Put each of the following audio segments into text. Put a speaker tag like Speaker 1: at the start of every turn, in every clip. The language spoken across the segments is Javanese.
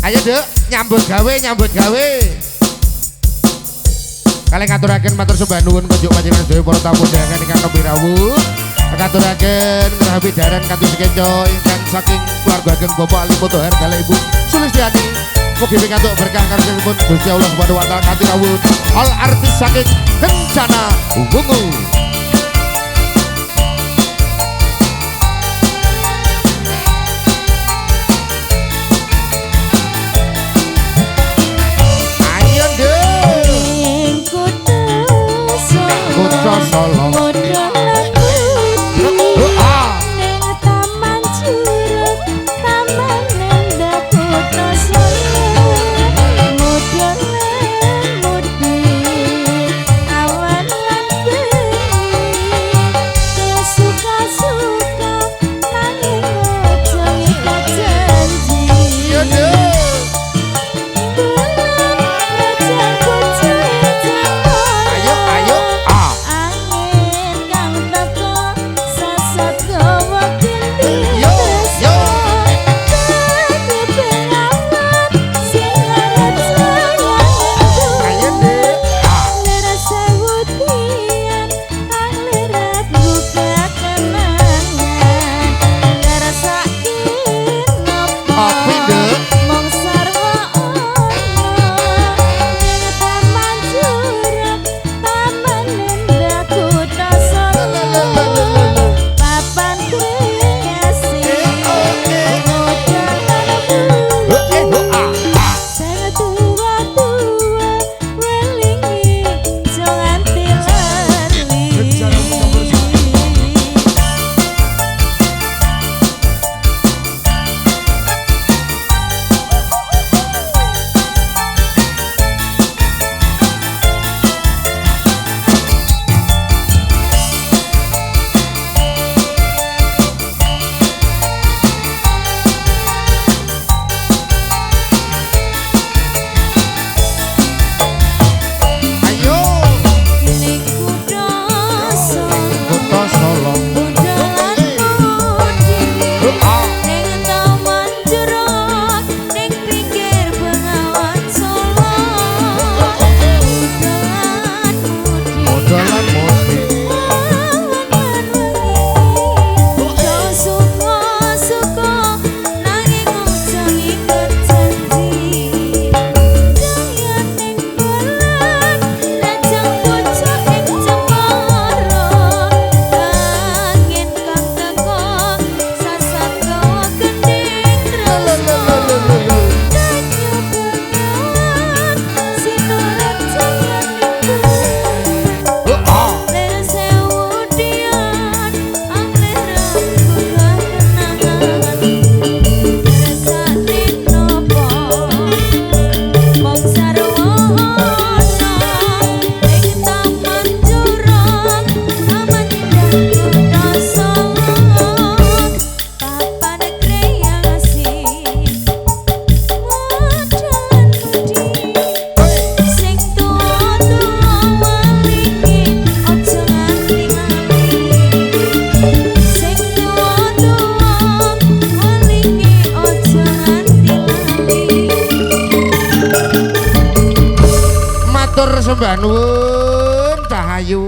Speaker 1: Ayo Dek, nyambut gawe, nyambut gawe. Kalian ngaturaken matur sembah nuwun kunjuk panjenengan sedaya para tamu undangan ingkang kembi rawuh. Ngaturaken ngerahapi daran kados kenco ingkang saking keluarga ageng Bapak Ali Motohar kala Ibu Sulistiani. Mugi pikantuk berkah karsanipun Gusti Allah Subhanahu wa taala kanthi rawuh. All artis saking Kencana Wungu. Solo sembah nuwun Cahayu.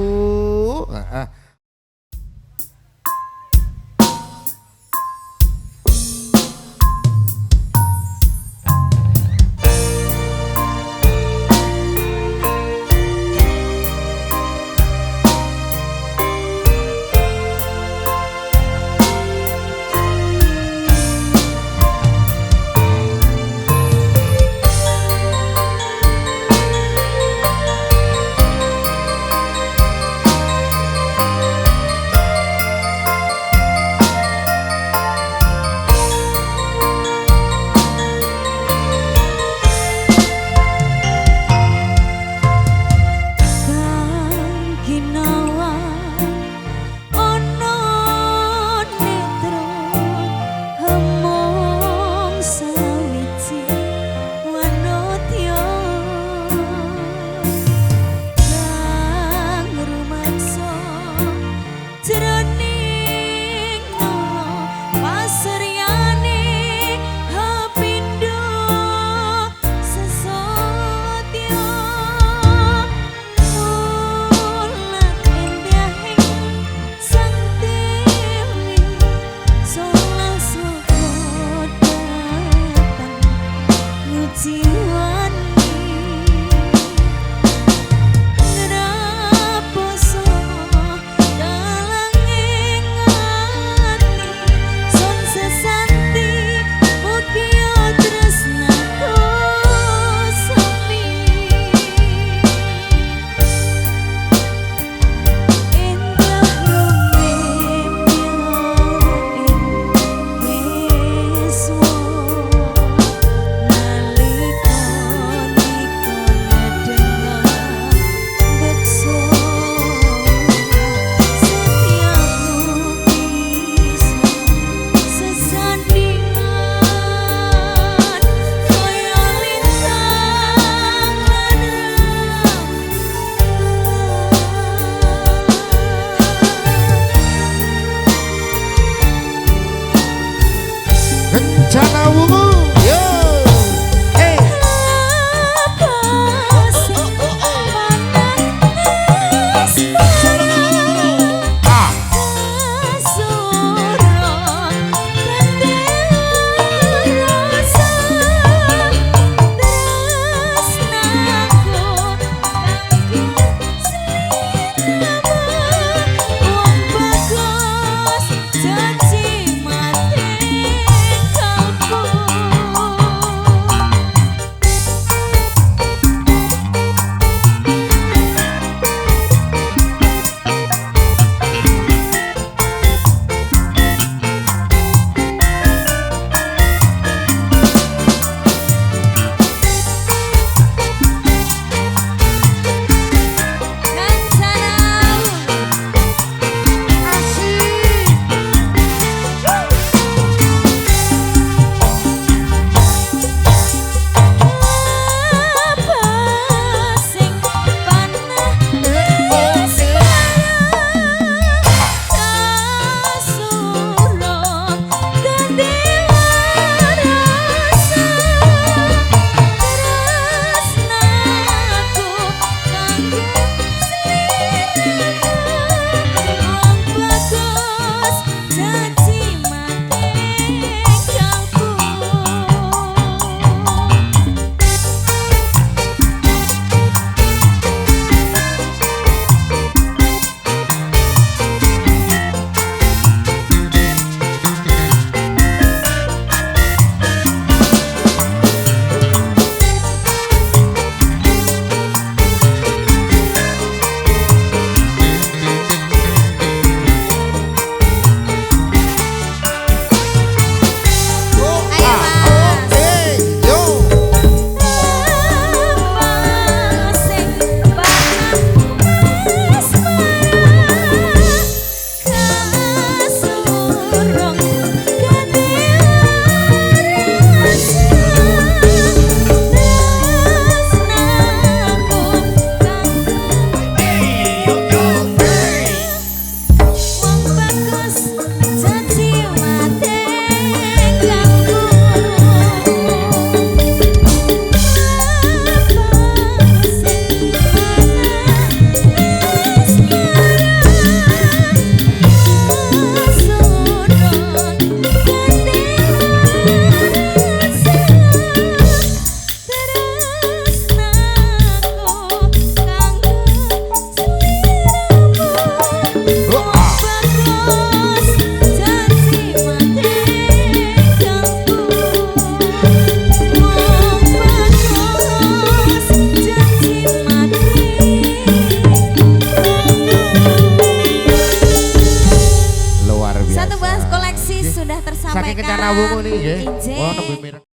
Speaker 2: kasih sudah tersampaikan.
Speaker 1: Saking kencana wungu nih nggih.
Speaker 2: Ijin.
Speaker 1: Wah nembe mireng.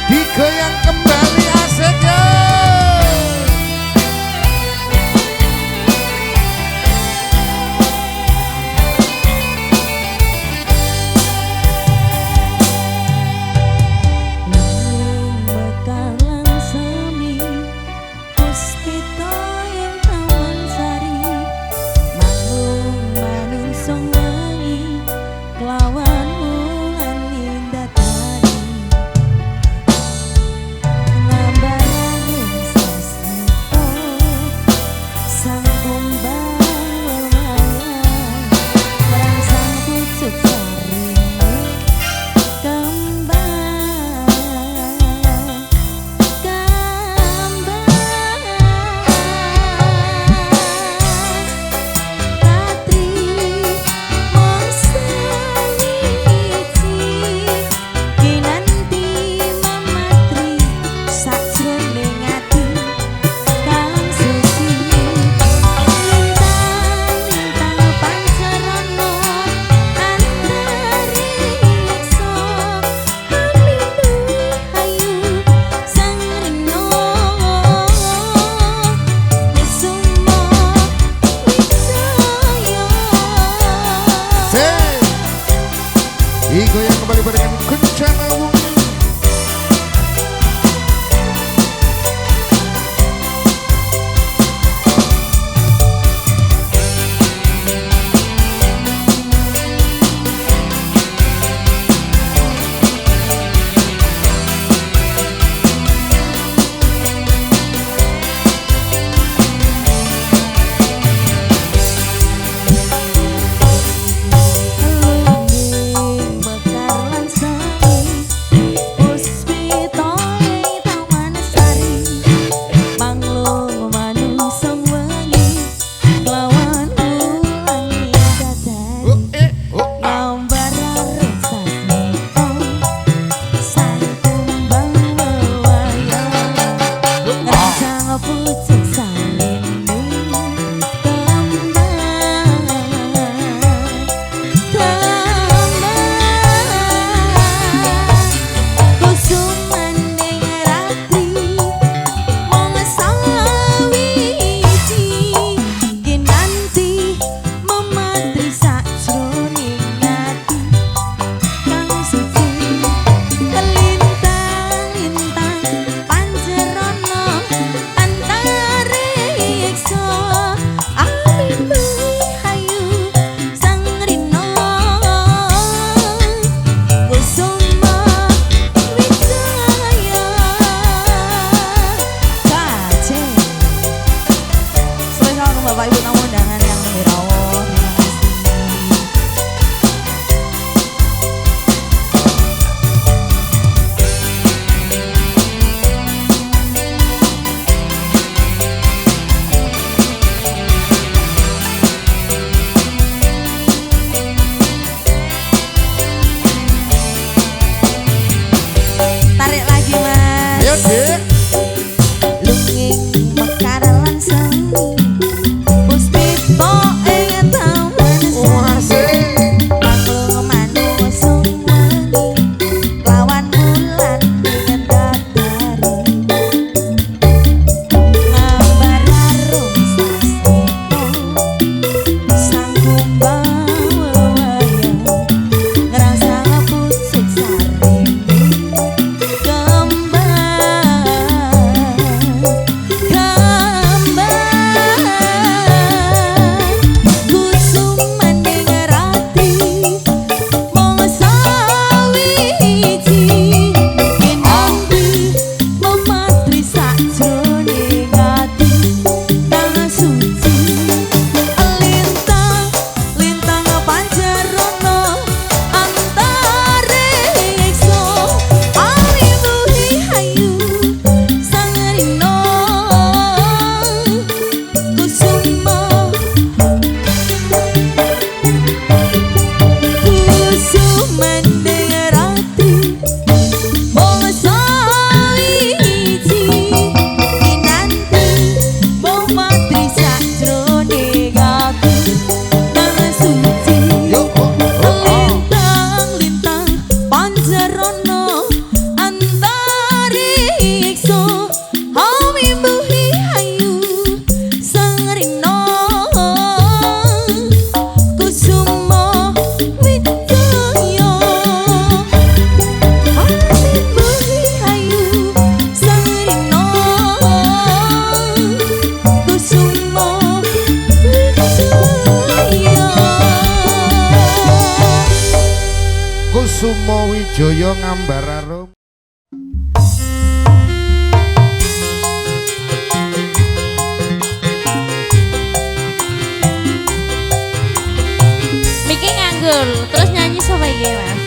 Speaker 1: Digoyang kembali asiknya. Digoyang kembali dengan kencana wungu.
Speaker 2: Lintang-lintang pancerono antara
Speaker 1: Joyo Ngambararum.
Speaker 2: Miki nganggur, terus nyanyi sama iki, Mas.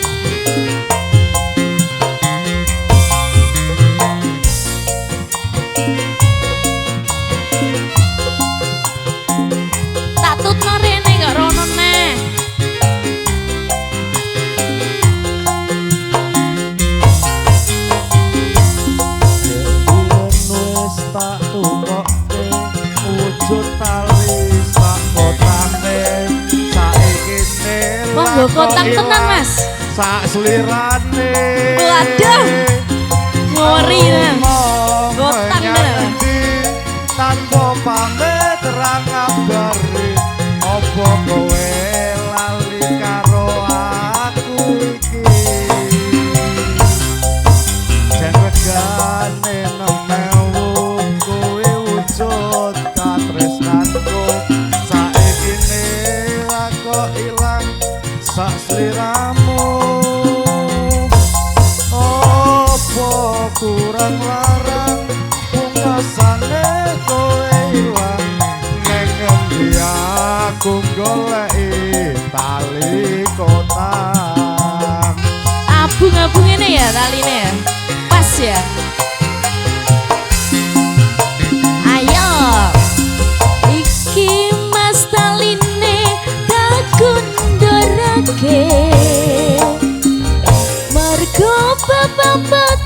Speaker 2: Tak tutno rene gak rono neh.
Speaker 3: Wis tak tukokke wujud tali sak kotane saiki
Speaker 2: Monggo kotak tenan, Mas.
Speaker 3: sak slirane
Speaker 2: Waduh. Ngori tenan. Kotak tenan.
Speaker 3: tanpa pamit terang ngabari apa kowe lali karo aku iki jan regane nemewu kowe wujud katresnanku saiki aku ilang sak sliramu apa kurang larang pungkasane kowe ilang ning ngendi aku goleki tali kotak
Speaker 2: Abung-abung ini ya taline ya. Pas ya. Ayo. Iki Mas taline tak kundurake. Mergo bapak-bapak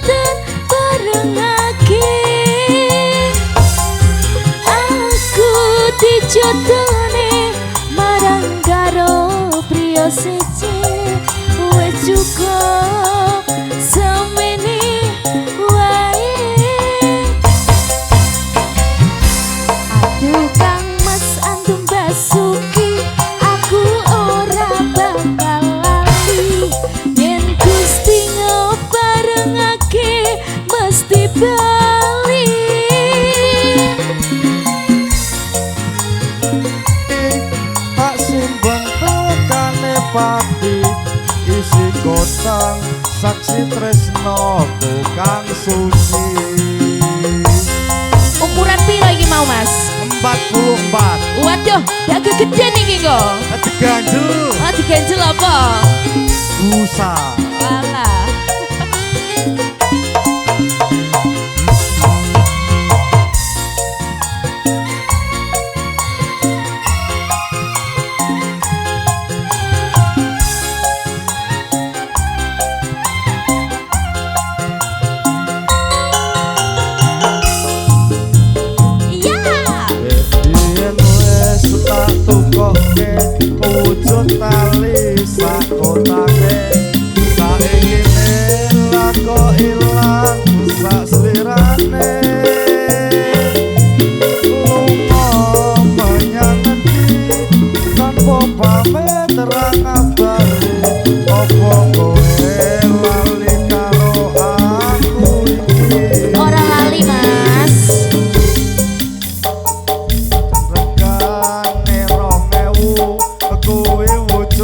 Speaker 2: barengake. Aku dijodohne marang karo priya siji wis cukup semene wae. Aduh Kang Mas antum basuki aku ora bakal lali yen Gusti ngebarengake mesti bali.
Speaker 3: tak simbang tekane pati isi kotang saksi tresnoku kang suci
Speaker 2: Ukuran piro iki mau Mas?
Speaker 3: 44
Speaker 2: Waduh, ya gede nih kok.
Speaker 3: diganjel
Speaker 2: Ah diganjel apa?
Speaker 3: busa
Speaker 2: Walah.
Speaker 3: yen wis tak tukokke wujud tali sak kotake saiki lako ilang sak slirane lunga menyang ngendi tanpa pamit terang ngabari apa kowe lali karo aku iki
Speaker 2: Ora lali Mas.
Speaker 3: regane 2000 kowe wujud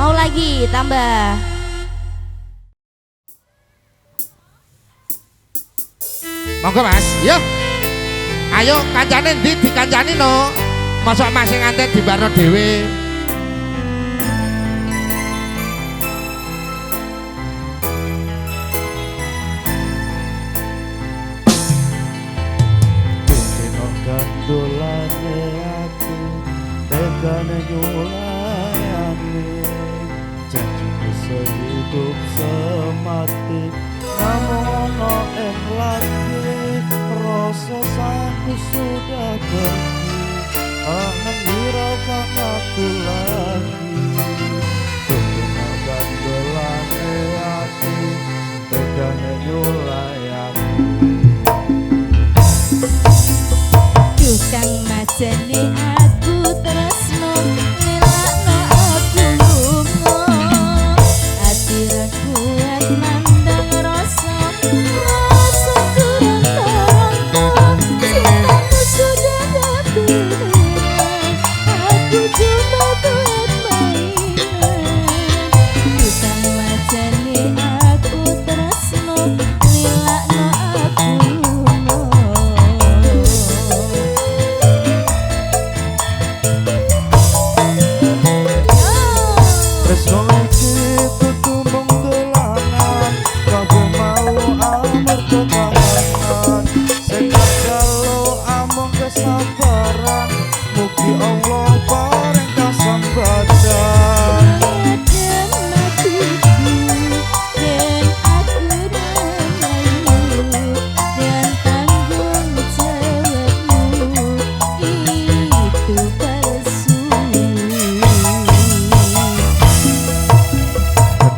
Speaker 2: Mau lagi tambah.
Speaker 1: Monggo Mas, yuk. Ayo kancane ndi dikancani no. Mosok Mas sing nganten dibarno dhewe.
Speaker 3: Dino gandolane ati tegane nyulayani janjiku sehidup semati namun ono ing lagi rasa sayangku sudah pergi tak menghiraukan aku lagi Dino gandolane ati tegane nyulayani
Speaker 2: Kang majene aku tresno nilakno aku lunga ati ra kuat mandang rasa rasa kurang cintaku sudah habis aku cuma buat mainan Kang majene aku tresno nilakno aku
Speaker 3: Tresno iki tutumbung dolanan kabeh mau amar kekangenan sing kalau among kesabaran mugi Allah paring kasambatan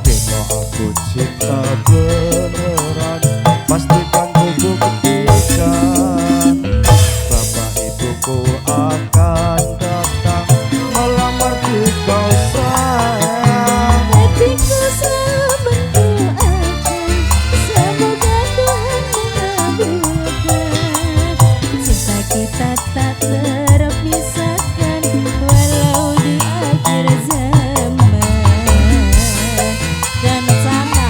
Speaker 3: Dino aku cinta beneran pastikan ku buktikan bapak ibuku akan datang melamar di kau sayang
Speaker 2: hatiku selalu mendoakan semoga Tuhan mengabulkan cinta kita tak terpisahkan walau di akhir zaman dan sama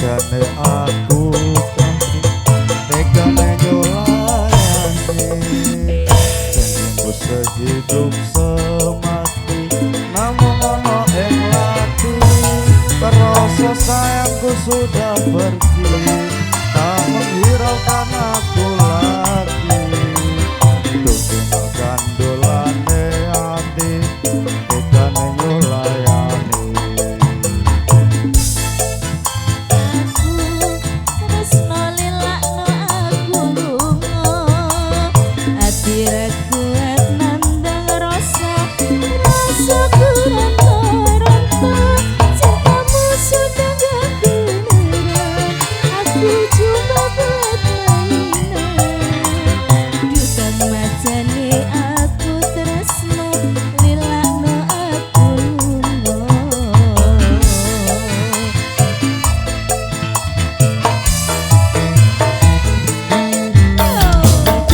Speaker 3: Jane aku tegane nyulayani janjiku sehidup semati namun ono ing lati rasa sayangku sudah pergi tak menghiraukan aku lagi Dino gandolane ati tegane nyulayani
Speaker 2: tresno lilakno aku lunga ati ra kuat nandang rasa rasa kurang ronta cintamu sudah gak beneran aku cuma buat mainan Dukang majane aku tresno lilakno aku lunga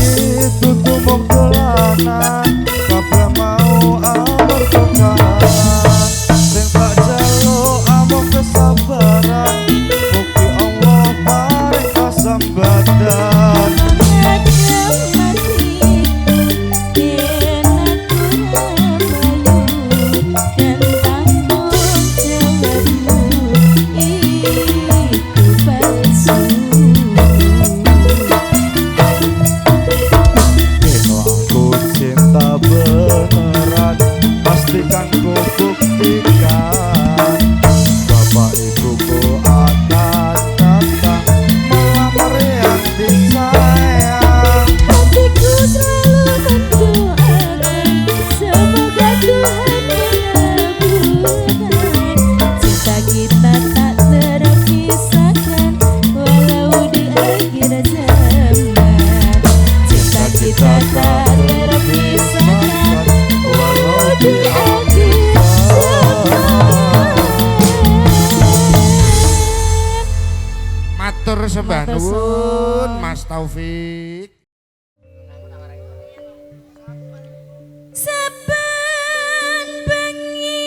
Speaker 3: itu tumbung dolanan kabeh mau amar kekangenan sing tak jaluk amung kesabaran mugi Allah paring kasambatan Dino aku cinta beneran pastikan ku buktikan bapak ibuku
Speaker 1: matur sembah
Speaker 2: Matur
Speaker 1: nuwun
Speaker 2: suwun.
Speaker 1: Mas Taufik.
Speaker 2: Saben bengi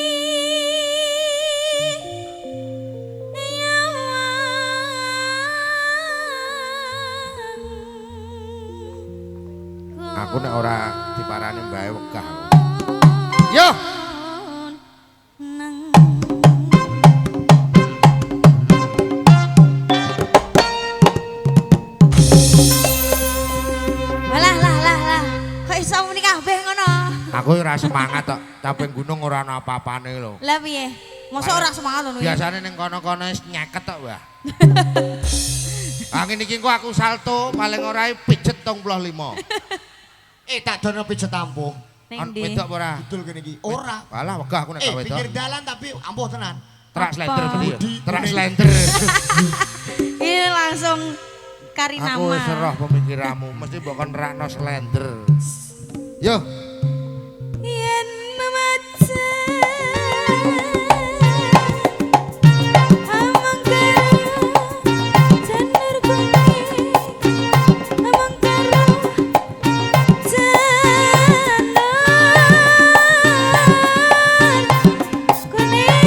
Speaker 1: Aku nek ora diparani mbae wegah. Yo.
Speaker 2: Lah. Kok iso muni kabeh ngono?
Speaker 1: Aku ora semangat tok. Caping gunung ora ana apa-apane lho.
Speaker 2: Lah piye? Mosok ora semangat ngono ya?
Speaker 1: Biasane ning kono-kono wis nyeket tok, Wah. Angin iki kok aku salto paling ora pijet 35.
Speaker 4: Tak dono pijet ampuh.
Speaker 2: Ning ndi?
Speaker 1: Wedok apa ora?
Speaker 4: Betul kene iki. Ora.
Speaker 1: Walah wegah aku nek gawe wedok.
Speaker 4: Pinggir dalan tapi ampuh tenan.
Speaker 1: Terak slender
Speaker 2: Apa?
Speaker 1: tadi ya.
Speaker 4: Budi,
Speaker 1: Terak
Speaker 4: kuning.
Speaker 1: slender.
Speaker 2: Ini langsung kari nama.
Speaker 1: Aku wis roh pemikiranmu, mesti mbok kon nerakno slender. Yo.
Speaker 2: Yen memaca amang karo janur kuning amang karo janur kuning.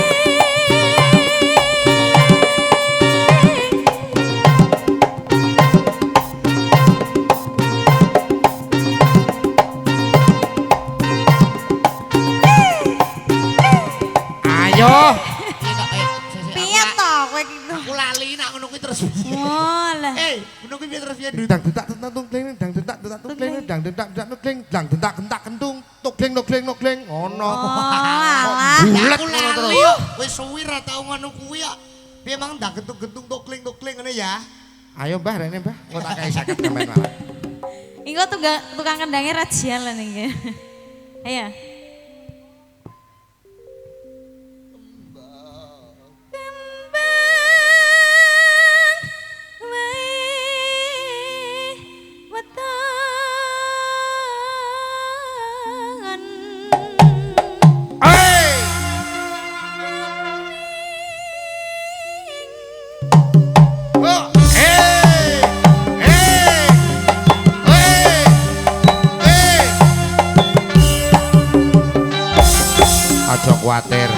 Speaker 1: Ayo.
Speaker 2: Piye to kowe gitu?
Speaker 4: Aku lali nak ngono kuwi terus piye?
Speaker 2: Walah.
Speaker 4: Ngono kuwi piye terus piye?
Speaker 1: Dang detak tentung kling dang detak detak kling dang detak detak kling dang detak gentak kentung tuk kling ngono.
Speaker 2: Alah.
Speaker 1: Bulet
Speaker 4: Aku
Speaker 1: ngono terus.
Speaker 4: lali. Wis suwi ra tau ngono kuwi kok. Piye mang ndak gentung-gentung tok kling ngene ya?
Speaker 1: Ayo Mbah rene Mbah, engko tak kei 50 sampean malah.
Speaker 2: Iku tukang kendangnya rajia lah nih. Ayo. Kembang wae wetangan.
Speaker 1: Hey! Oh, hey! Hey! Hey! Hey! Aja kuatir,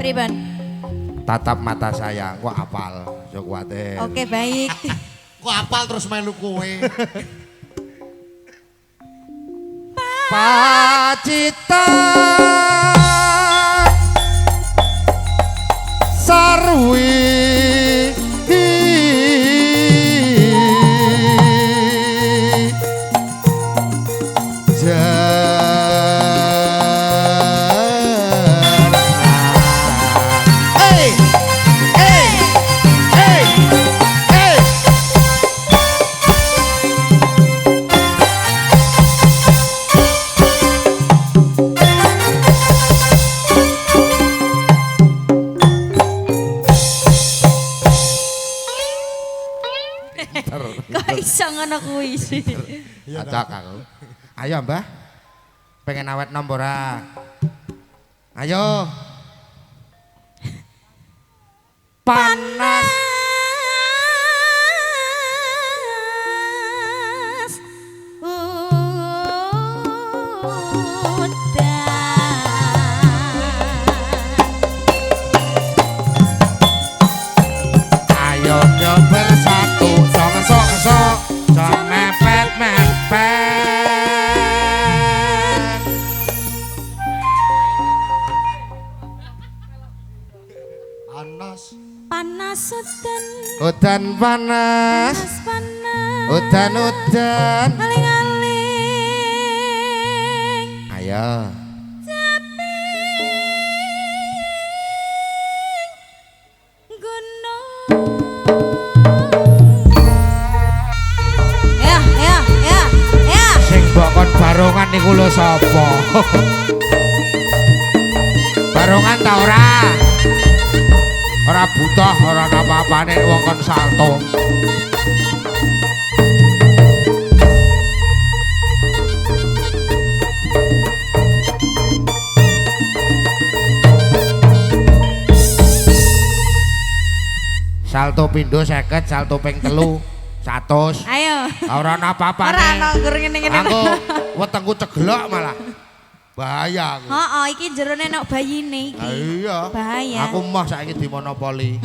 Speaker 2: Priban.
Speaker 1: tatap mata saya, gua apal, aja kuatir.
Speaker 2: Oke, baik.
Speaker 4: Kok apal terus melu kowe?
Speaker 1: Pacita sarwi Hey! Hey! Hey! Hey!
Speaker 2: Kok iso ngono kuwi sih?
Speaker 1: Acak aku. Ayo Mbah. Pengen awet nomor ora? Ayo. Panas. Ayo bersatu, sok-sok, sok mepet-mepet.
Speaker 4: Panas.
Speaker 2: Panas udan,
Speaker 1: Udan panas,
Speaker 2: panas.
Speaker 1: udan.
Speaker 2: Aling-aling.
Speaker 1: Ayo.
Speaker 2: Gunung. Ya.
Speaker 1: Sing mbok kon barongan niku lho sapa? Barongan ta ora? Ora butuh, ora apa-apane wong kon salto. Salto pindho 50, salto ping 3 100.
Speaker 2: Ayo.
Speaker 1: Ora ana apa-apane.
Speaker 2: Ora ana gur ngene-ngene.
Speaker 1: Aku wetengku ceglok malah. Bahaya aku.
Speaker 2: Heeh, iki jerone nek bayine iki.
Speaker 1: Ah, iya.
Speaker 2: Bahaya.
Speaker 1: Aku mah saiki dimonopoli.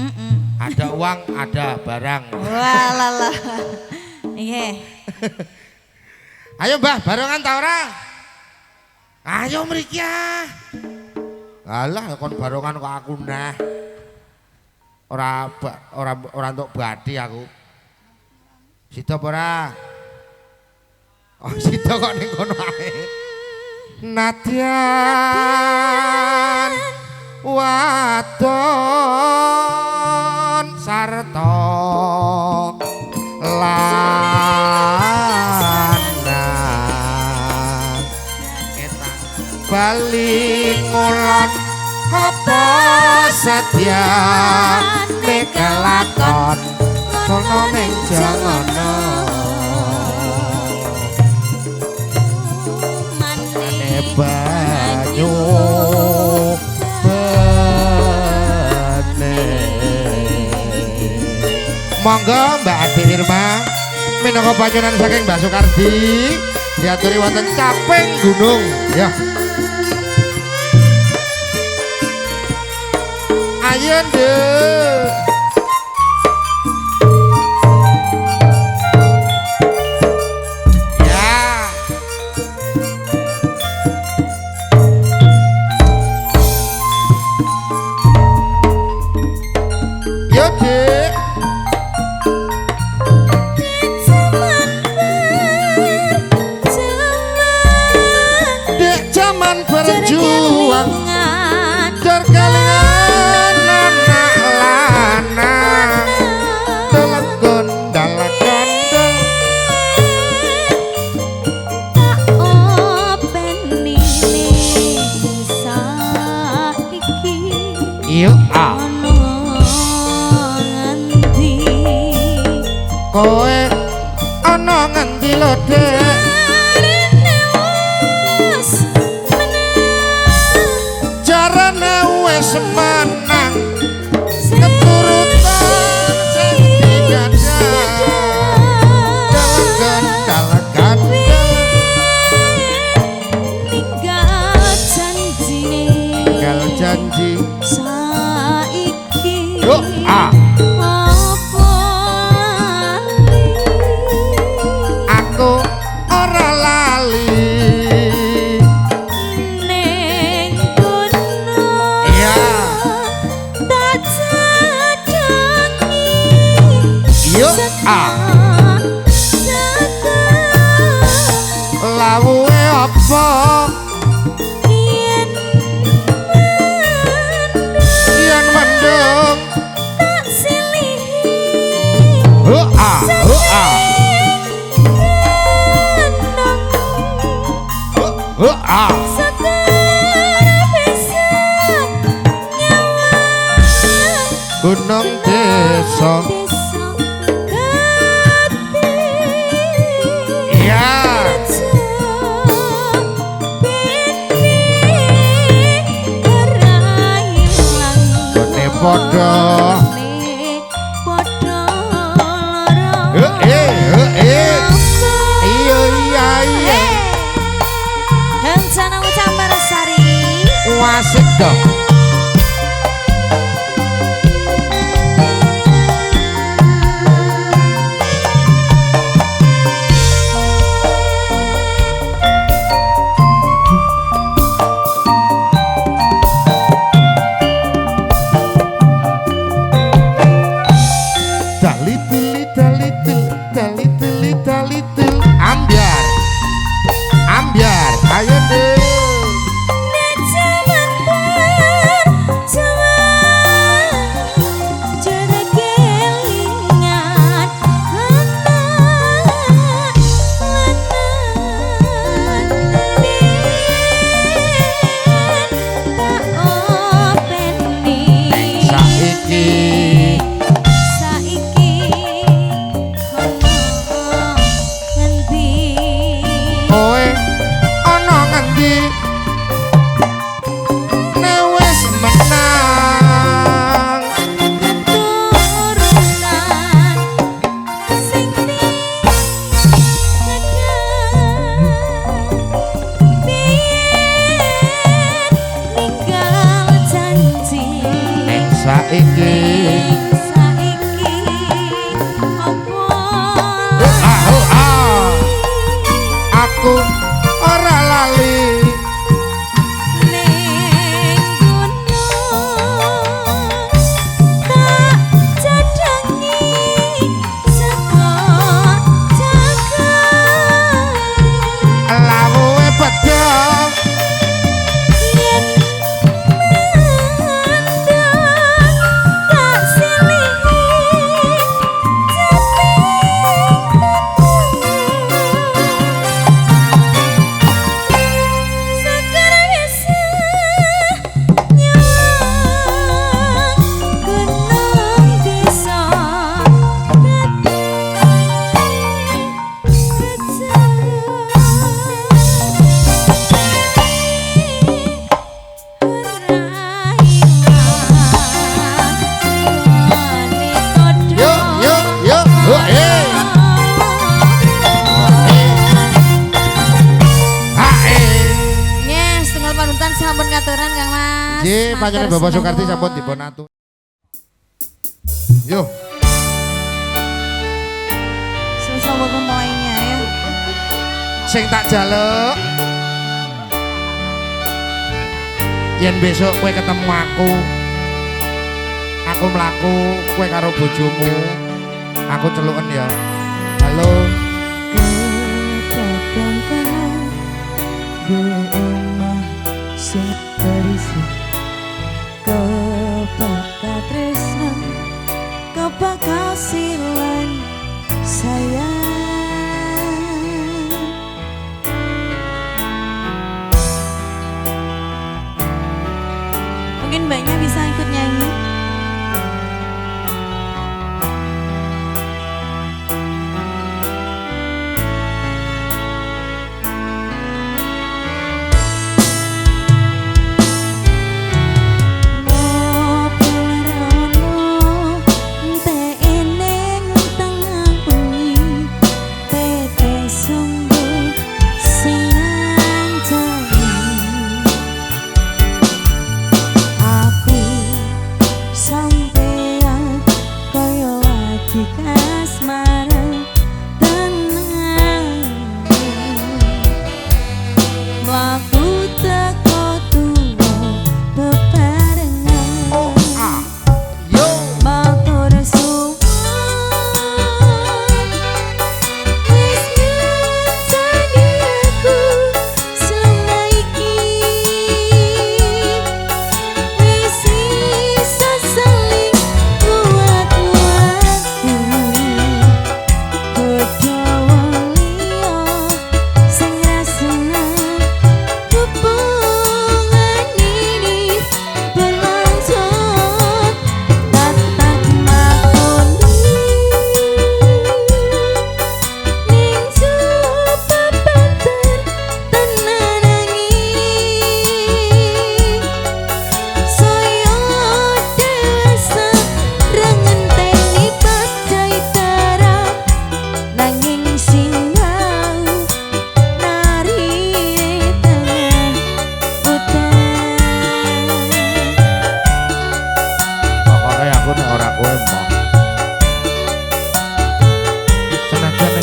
Speaker 1: Ada uang, ada barang.
Speaker 2: Walalah. Nggih.
Speaker 1: Ayo Mbah, barengan ta ora? Ayo mriki ah. Alah kon barengan kok aku neh. Ora entuk bathi aku. Sida apa ora? Oh, sida kok ning kono ae. Nadyan wadon sarta lanang ketang bali ngulon apa setya mekelakon kono ning jangono banyu bene monggo Mbak Adi Irma minangka panyunan saking Mbak Soekardi diaturi wonten Caping Gunung ya ayo nduk kowe ana ngendi lho Dek jarane wis menang keturutan sing digadah dalagan ninggal janji saiki yo lawuhe apa yen mendung tak silihi gunung desa padha iya
Speaker 2: Hensana Ucambar Sari
Speaker 1: wasik dong ambiar ayo deh
Speaker 2: saiki apa
Speaker 1: Aku ora lali
Speaker 2: ning gunung tak cadangi saka jagat
Speaker 1: lawuhe pedang
Speaker 2: yen mandang tak silihi Sekar bisa nyawang gunung desa
Speaker 1: yo yo yo
Speaker 2: Yes, tunggal panutan sampun katuran Kang Mas.
Speaker 1: Nggih, panjenengan
Speaker 2: Matur
Speaker 1: Bapak Soekarti
Speaker 2: semoga.
Speaker 1: sampun dipun atur. Yo,
Speaker 2: Susah buat memulainya ya.
Speaker 1: sing tak jaluk. Yen besok kowe ketemu aku mlaku kowe karo bojomu. Aku celuken ya. Halo.
Speaker 5: Ketatangkan di omah sing terisi kepaka tresnan kepaka silan sayang
Speaker 2: Mungkin mbaknya bisa ikut nyanyi.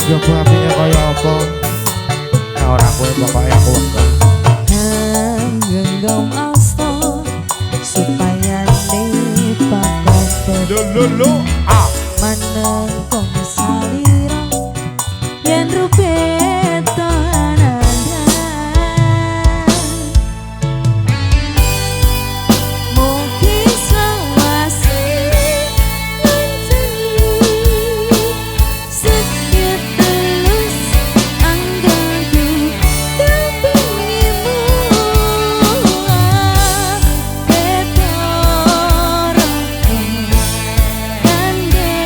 Speaker 1: Jogo apike kaya apa? Nek ora kowe pokoke aku enggak.
Speaker 5: Genggam asta supaya dipakai
Speaker 1: Lo ah
Speaker 5: maneng kong salira yen rupeto ananda mugi selawase ngancani sekiat telus anggaku dampingimu betoroku kangge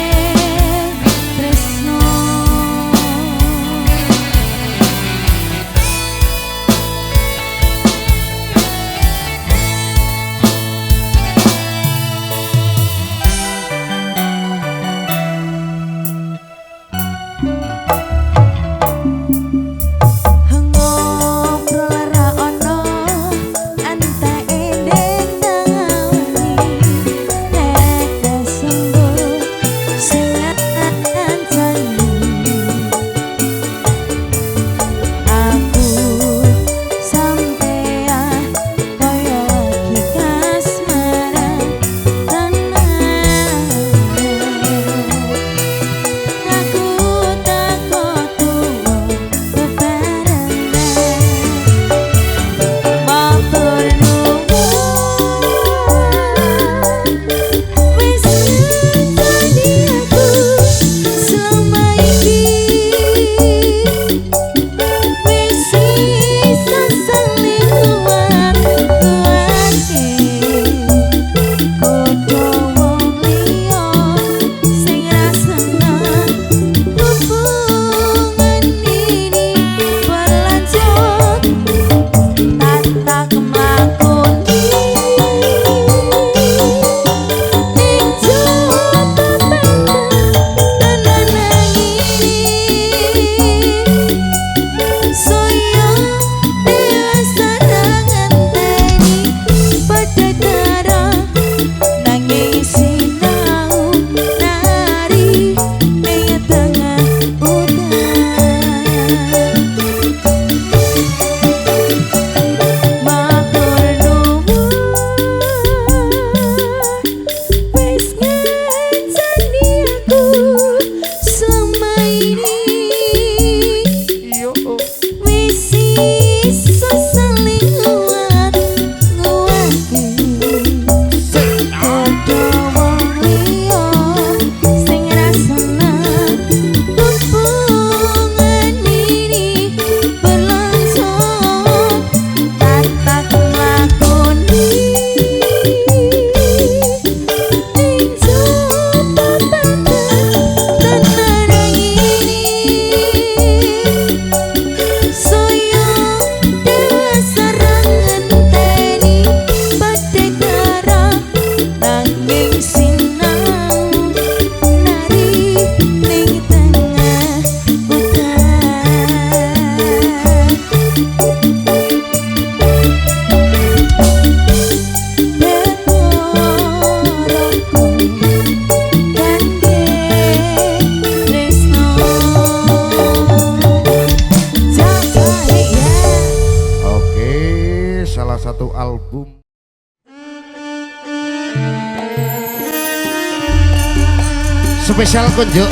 Speaker 1: Spesial kunjuk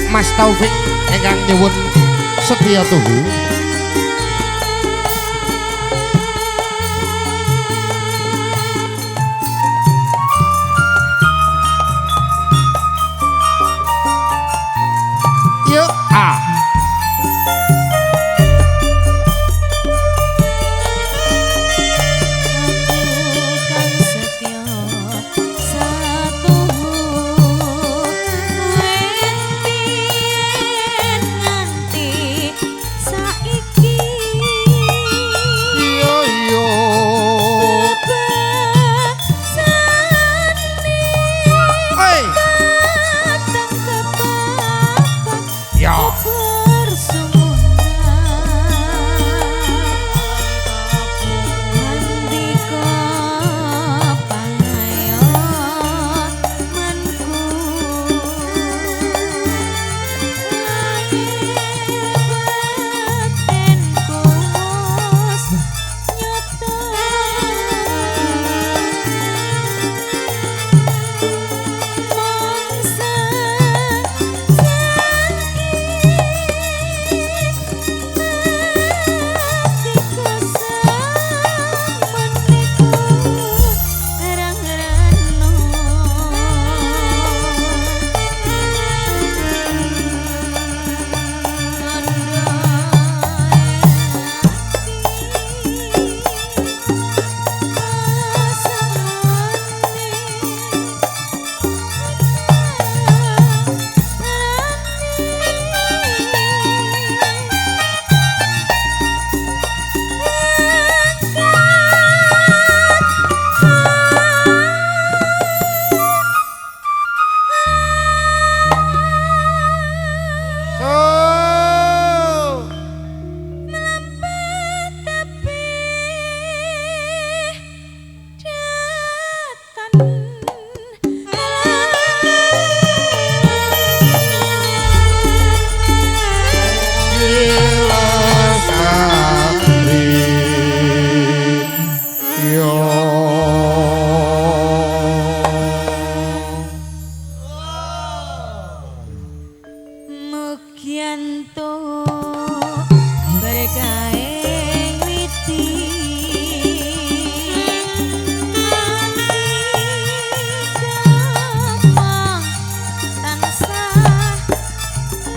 Speaker 1: Mas Taufik ingkang nyuwun setia tuhu. Yuk ah.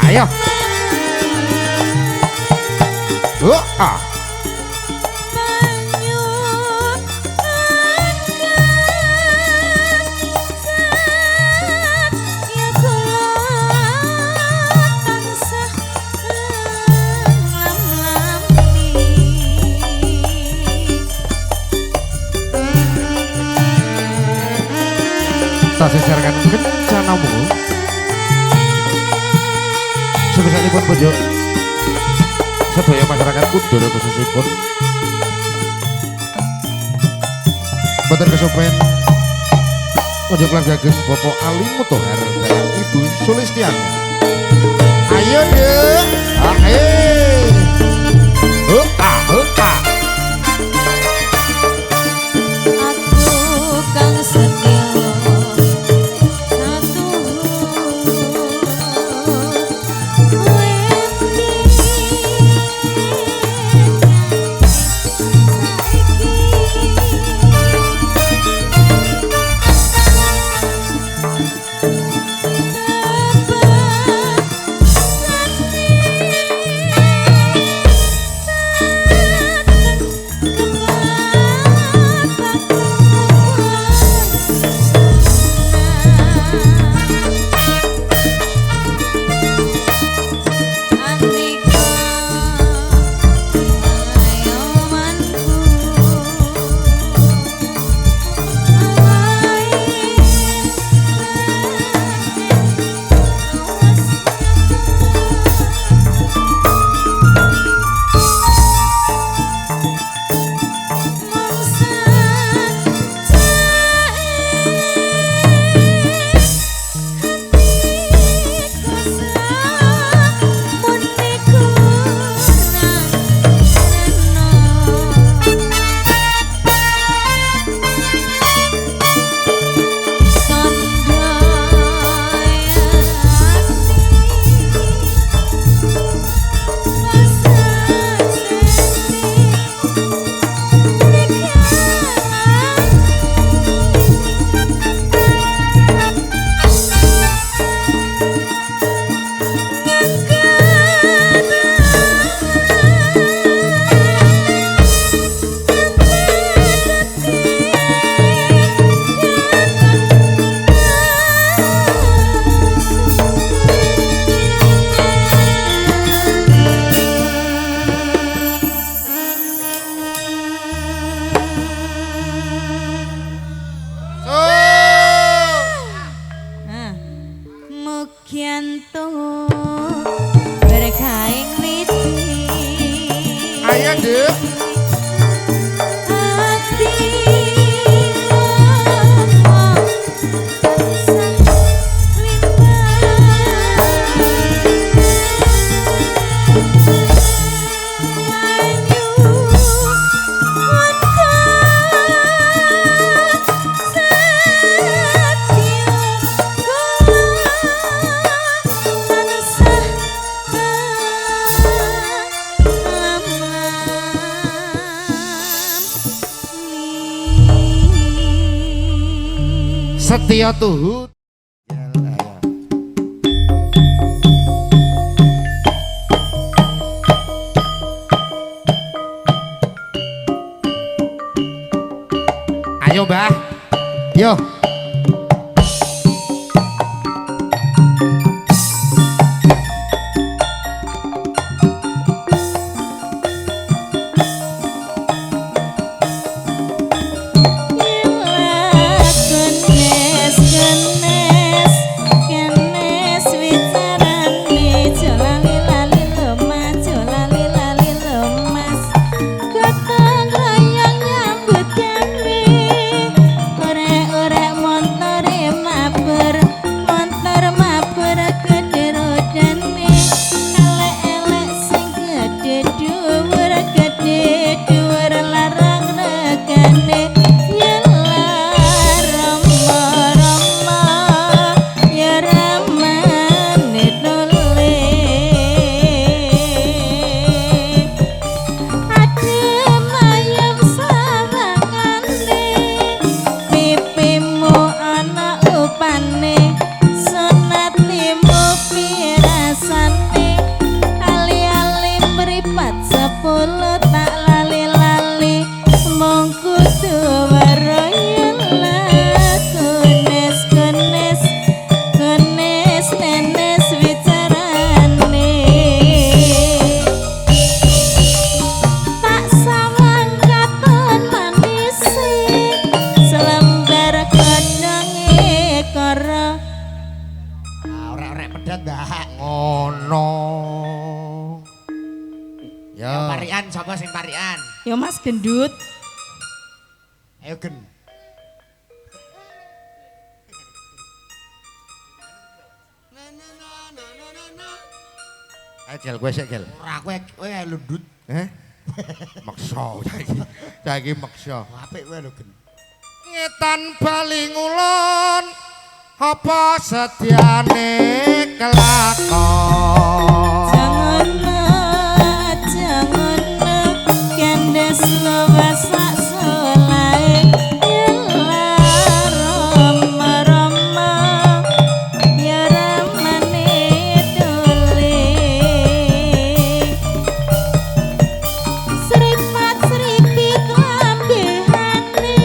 Speaker 1: Ayo. Ah. Tak sejarkan kencanamu. Sebisanipun pujuk sedaya masyarakat Kudur khususipun boten kesupen pujuk lagaken Bapak Ali Mutohar dan Ibu Sulistiani. Ayo deh, ahe, ah.
Speaker 5: Aku kang setia Giantung berkaing witi
Speaker 1: Ayo Dek.
Speaker 5: hati
Speaker 1: Setia Tuhut. Ayo Mbah. Yo.
Speaker 5: Yo Mas gendut.
Speaker 4: Ayo gen.
Speaker 1: Ayo Gel, gue sih Gel.
Speaker 4: Ora kowe lundut.
Speaker 1: Maksa saiki. Saiki maksa.
Speaker 4: Apik kowe lho gen.
Speaker 1: Ngetan bali ngulon apa setiane kelakon.
Speaker 5: Jangan kendes lo basak solai yalla rama ya ramane dole seripat serikit lambehane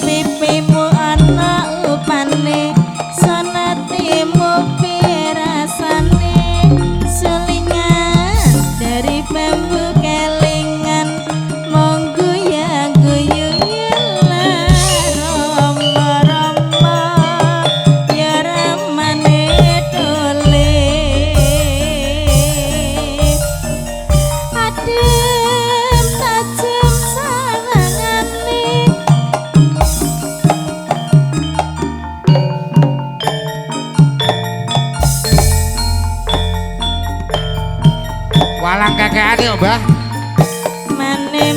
Speaker 5: pipimu ana upane sonatimu pirasane sulingan dari bambu kelingan monggo ya guyu yalla rama ya ramane dole adem tajem sawangane
Speaker 1: Walang kakean yo, Mbah.
Speaker 5: mane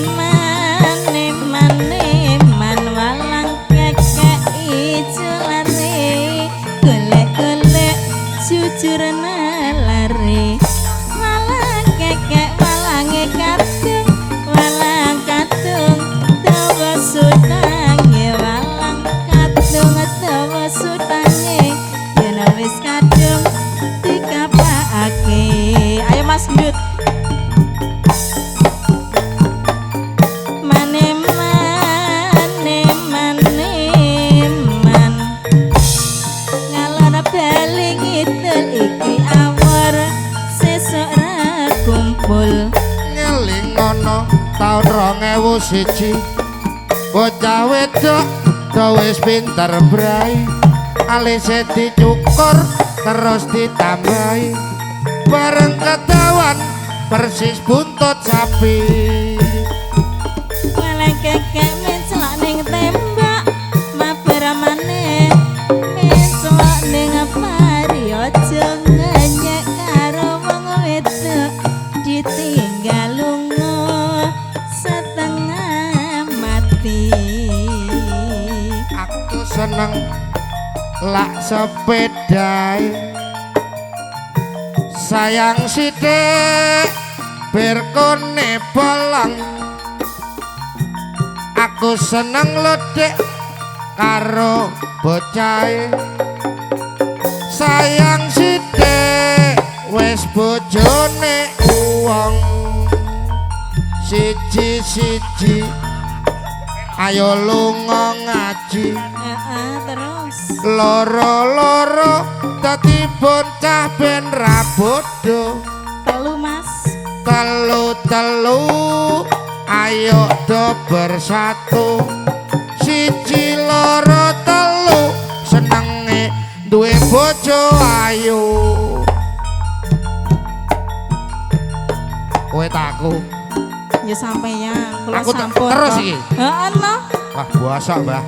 Speaker 5: man walang kekek ijo lare golek jujur nalare walang kekek walange kadung dawa sutange walang kadung dawa sutange yen wis kadung dikapake ayo Mas Gendut ngalor bali ngidul iki awor sesuk ra kumpul
Speaker 1: Ngeling ana taun 2001 bocah wedok do wis pinter brai alise dicukur terus ditambahi bareng ketahuan persis buntut sapi.
Speaker 5: Malah kekek mencelak ning tembak mabar maneh mencelak ning pari aja ngenyek karo wong wedok ditinggal lunga setengah mati.
Speaker 1: Aku seneng lak sepedai sayang sithik berkone bolong. Aku seneng lodek karo bocahe sayang sithik wis bojone wong siji-siji ayo lunga ngaji
Speaker 5: Terus
Speaker 1: loro-loro dadi bocah ben ra bodho.
Speaker 5: telu Mas.
Speaker 1: Telu ayo do bersatu siji loro telu senenge duwe bojo ayu. Kowe taku
Speaker 5: Ya sampeyan kula
Speaker 1: Aku
Speaker 5: sampun.
Speaker 1: terus
Speaker 5: kok.
Speaker 1: iki?
Speaker 5: Heeh no.
Speaker 1: wah bosok mbah.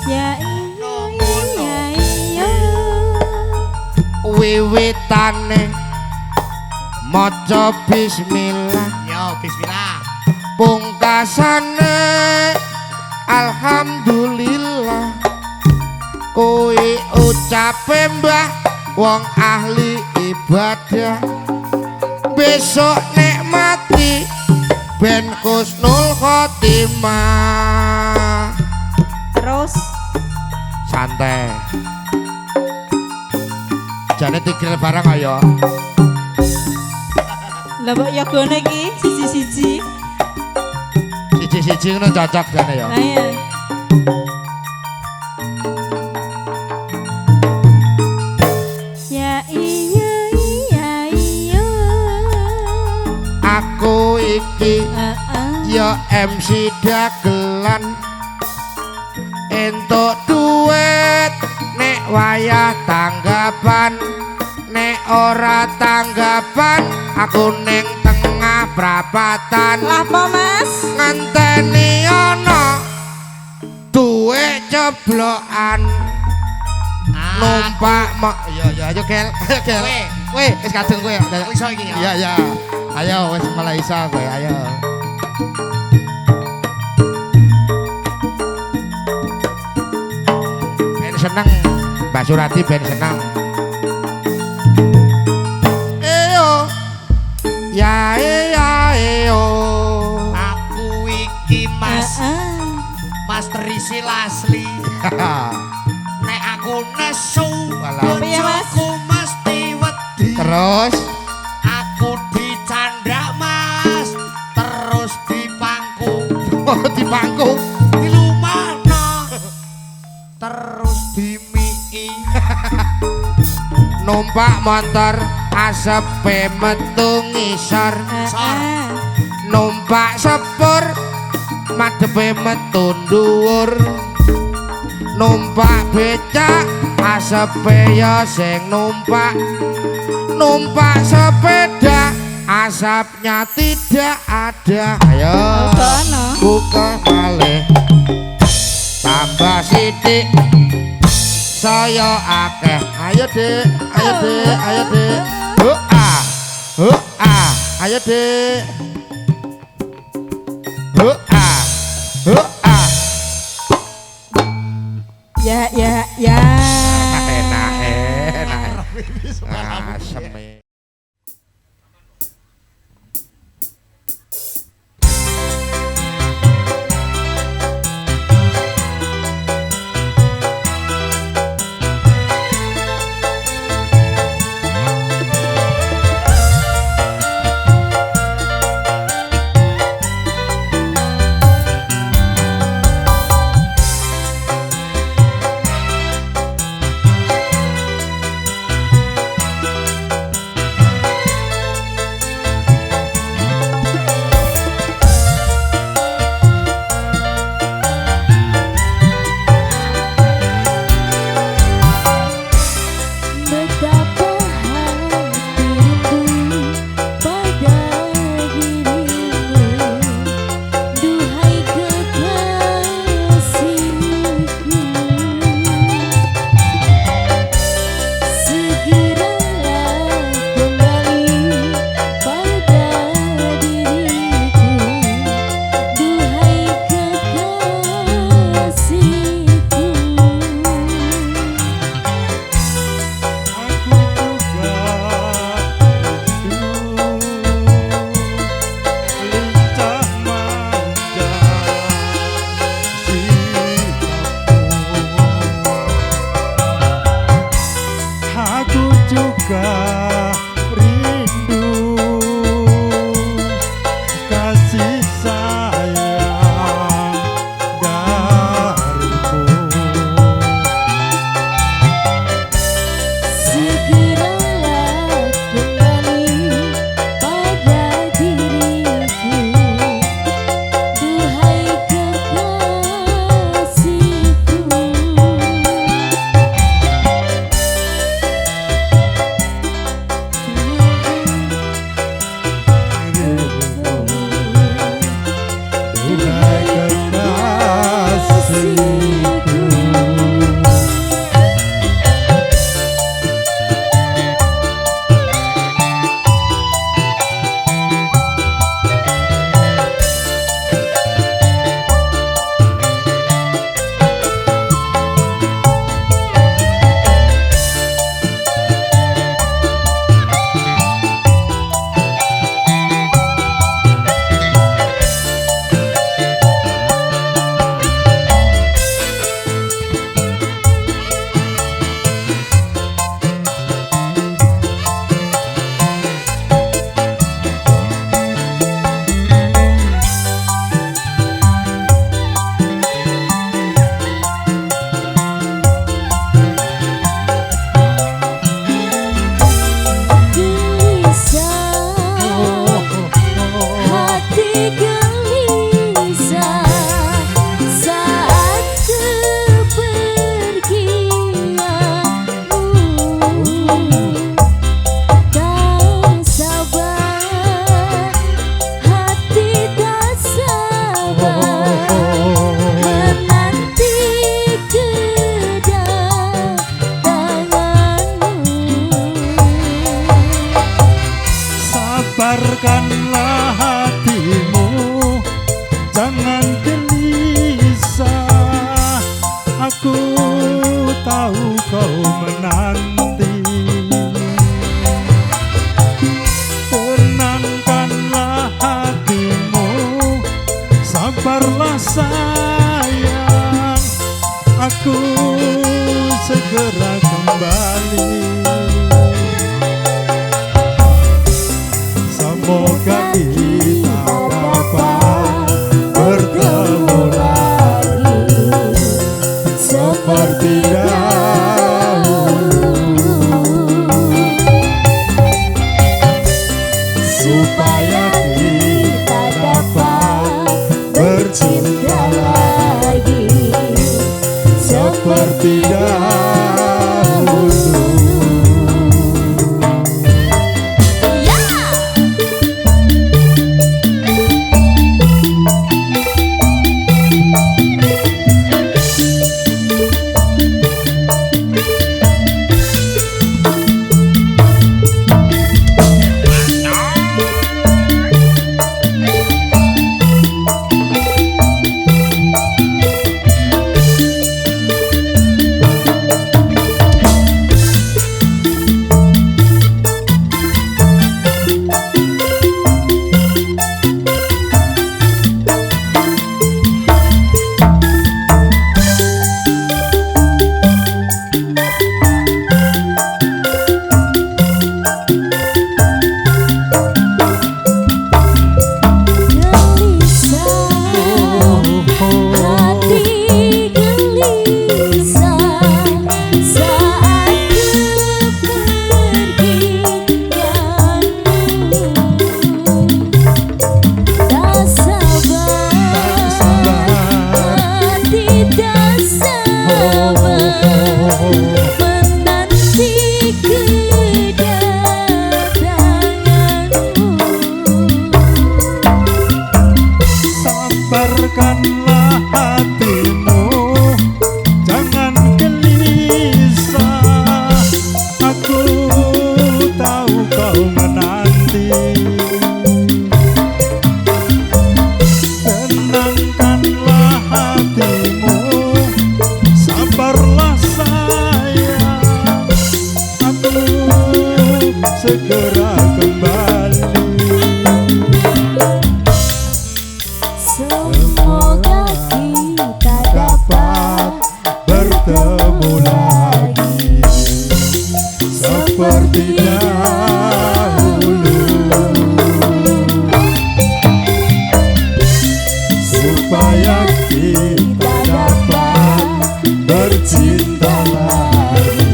Speaker 5: Ya iya iya iya.
Speaker 1: Wiwitane maca bismillah
Speaker 4: Yo, bismillah.
Speaker 1: pungkasane alhamdulillah kuwi ucape mbah wong ahli ibadah. Besok nek mati ben husnul khotimah.
Speaker 5: Terus
Speaker 1: Santai jane tikil barang ayo.
Speaker 5: lah mbok yogone iki siji-siji.
Speaker 1: Siji-siji ngono cocok jane ya.
Speaker 5: Lah ya. Ya iya iya iya.
Speaker 1: Aku iki ya MC dagelan entuk duit nek wayah tanggapan nek ora tanggapan aku ning tengah prapatan
Speaker 5: Lah apa Mas?
Speaker 1: ngenteni ana duit ceblokan numpak ya ayo gel gel kowe wis kadung kowe
Speaker 4: Iso iki ya.
Speaker 1: iya ayo wis mulai iso kowe ayo. Ben seneng Mbak Surati ben seneng. Eyo ya yo
Speaker 4: Aku iki Mas Trisi Lasli. Nek aku nesu,
Speaker 1: Walah.
Speaker 5: Piye, Mas?
Speaker 4: bojoku mesti wedi.
Speaker 1: Terus
Speaker 4: Aku dicandak Mas, terus dipangku,
Speaker 1: di pangku
Speaker 4: dilumahno, terus dimiki.
Speaker 1: numpak motor asepe metu ngisor numpak sepur madepe metu dhuwur numpak becak asepe ya sing numpak sepeda asapnya tidak ada. Ayo buka malih tambah sithik saya akeh. Ayo Dik, ayo Dik, ayo Dik. Ayo Dik.
Speaker 5: Ya.
Speaker 1: Enak. Asem.
Speaker 3: sabarkanlah hatimu, jangan gelisah. Aku tahu kau menanti. Tenangkanlah hatimu, sabarlah sayang. Aku segera kembali. Semoga kita dapat bertemu lagi seperti dahulu, supaya kita dapat bercinta lagi seperti dahulu. Sabarkanlah hatimu, jangan gelisah. Aku tahu kau menanti. Tenangkanlah hatimu, sabarlah sayang. Aku segera kembali.
Speaker 5: Semoga kita dapat
Speaker 3: bertemu lagi seperti dahulu, supaya kita dapat bercinta lagi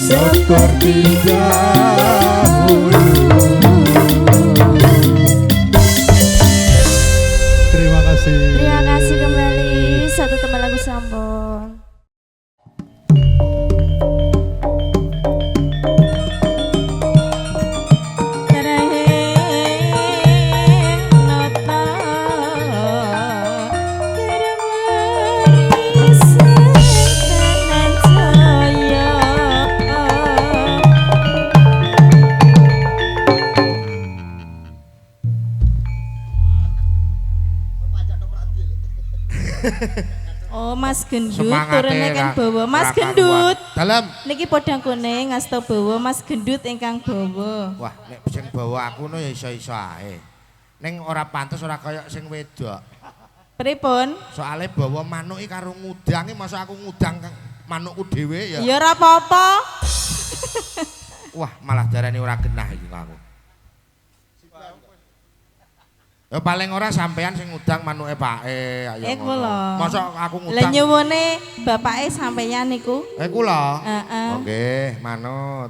Speaker 3: seperti dahulu. Terima kasih.
Speaker 5: Terima kasih kembali. Satu teman lagu sambung. Oh Mas Gendut, turunnya kan bawa Mas Gendut.
Speaker 1: Dalam.
Speaker 5: Niki podang kuning ngasta bawa Mas Gendut ingkang bawa.
Speaker 1: Wah, nek sing bawa aku no ya iso-iso ae. Ning ora pantes ora kaya sing wedok.
Speaker 5: Pripun?
Speaker 1: Soale bawa manuk iki karo ngudang iki masa aku ngudang manukku dhewe ya.
Speaker 5: Ya ora apa-apa.
Speaker 1: Wah, malah darani ora genah iki aku. Ya paling ora sampean sing ngudang manuke pake ayo.
Speaker 5: Iku lho.
Speaker 1: Masa aku ngudang.
Speaker 5: Lah nyuwune bapake sampeyan niku.
Speaker 1: Iku lho.
Speaker 5: Heeh.
Speaker 1: Oke, manut.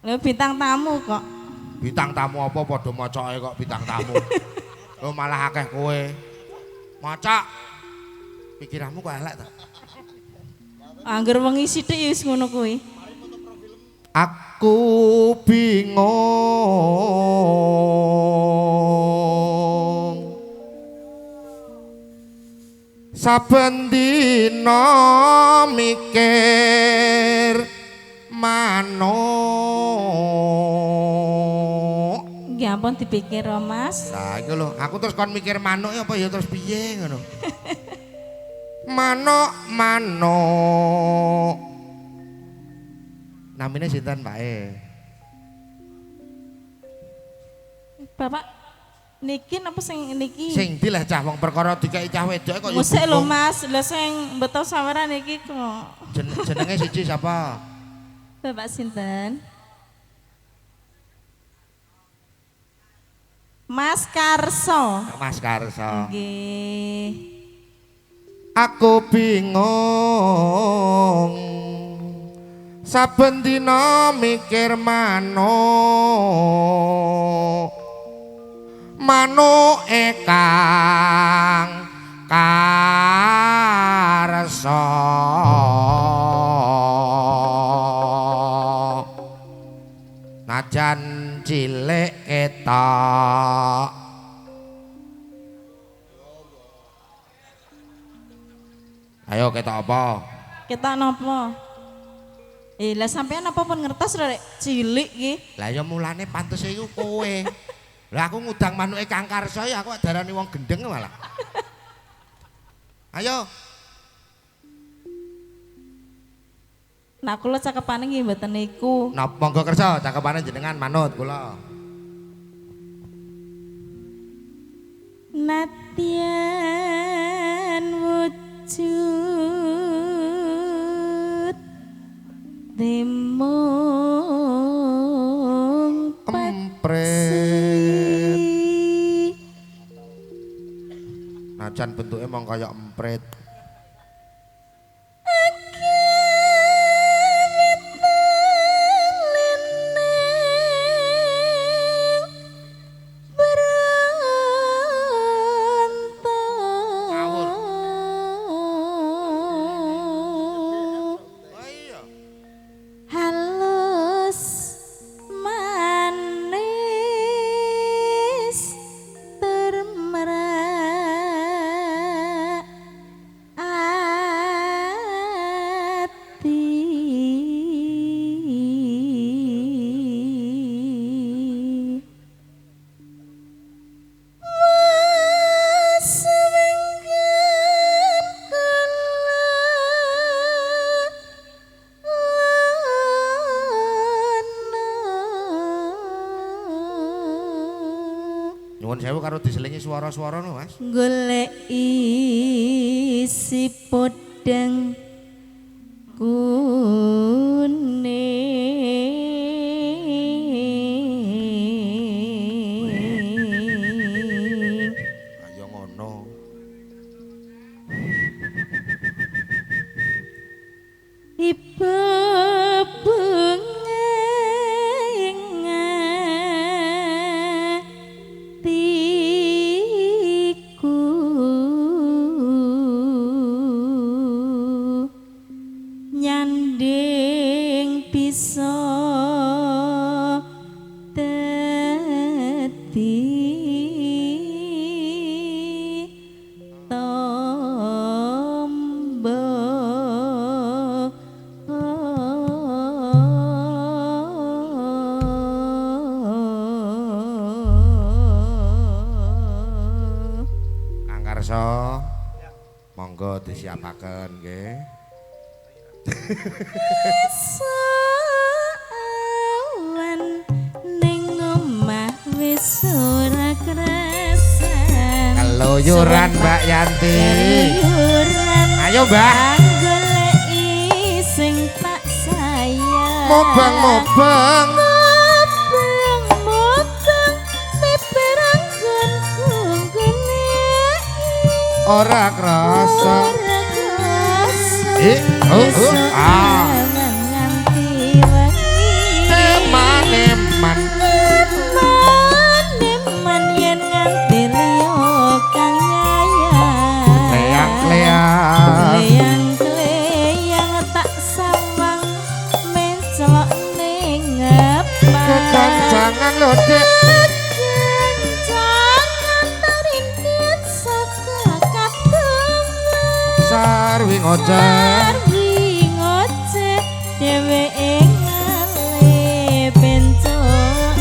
Speaker 5: Lho bintang tamu kok.
Speaker 1: Bintang tamu apa padha mocoke kok bintang tamu. Lo malah akeh kowe. Mocok. Pikiranmu kok elek ta?
Speaker 5: Angger wengi sithik ya wis ngono kuwi.
Speaker 1: Aku bingung saben dina mikir manuk
Speaker 5: ya ampun dipikir Mas.
Speaker 1: Nah iku lho, aku terus kon mikir manuk ya apa ya terus piye ngono. Manuk. Namine sinten, Pak
Speaker 5: Bapak niki napa sing niki?
Speaker 1: Sing ndi lah cah wong perkara dikai cah wedok kok yo.
Speaker 5: Musik lho Mas, lha sing beto saweran niki kok.
Speaker 1: Jenenge siji sapa?
Speaker 5: Bapak sinten? Mas Karso.
Speaker 1: Mas Karso.
Speaker 5: Nggih.
Speaker 1: Aku bingung saben dina mikir manuk kang karso najan cilik ketok. Ayo ketok apa?
Speaker 5: Ketok napa? Lah sampean apa pun ngertos rek cilik iki.
Speaker 1: Lah ya mulane pantes iku kowe. Lah aku ngudang manuke Kang Karso ya aku darani wong gendeng malah. Ayo.
Speaker 5: Nah kula cakepane nggih mboten niku.
Speaker 1: Nah, monggo kersa cakepane jenengan manut kula.
Speaker 5: Natyan wujud demung
Speaker 1: Empret. Najan bentuke mong kaya empret. Nyuwun sewu karo diselingi swara-swara no Mas.
Speaker 5: Golek isi podang kuning.
Speaker 1: Ayo ngono.
Speaker 5: Ibu nyanding bisa dadi tombo
Speaker 1: Kang Karso, monggo disiapaken nggih.
Speaker 5: Awan ning omah wis ora krasan.
Speaker 1: Keluyuran Mbak Yanti.
Speaker 5: Keluyuran.
Speaker 1: Ayo Mbak.
Speaker 5: Goleki sing tak sayang.
Speaker 1: Mobang-mobang.
Speaker 5: Mobang-mobang beberang goleki.
Speaker 1: Ora krasa.
Speaker 5: Ora krasa. Nganti wengi.
Speaker 1: Eman-eman.
Speaker 5: Eman yen nganti liya kang nyayang.
Speaker 1: Leang-leang.
Speaker 5: Leang-leang tak sawang mencelok ning ngepang.
Speaker 1: Kekancangan lho Dik.
Speaker 5: Kekancangan tarintit saka kadung.
Speaker 1: Sarwi ngoceh.
Speaker 5: Sarwi ngoceh dheweke ngale bencokan.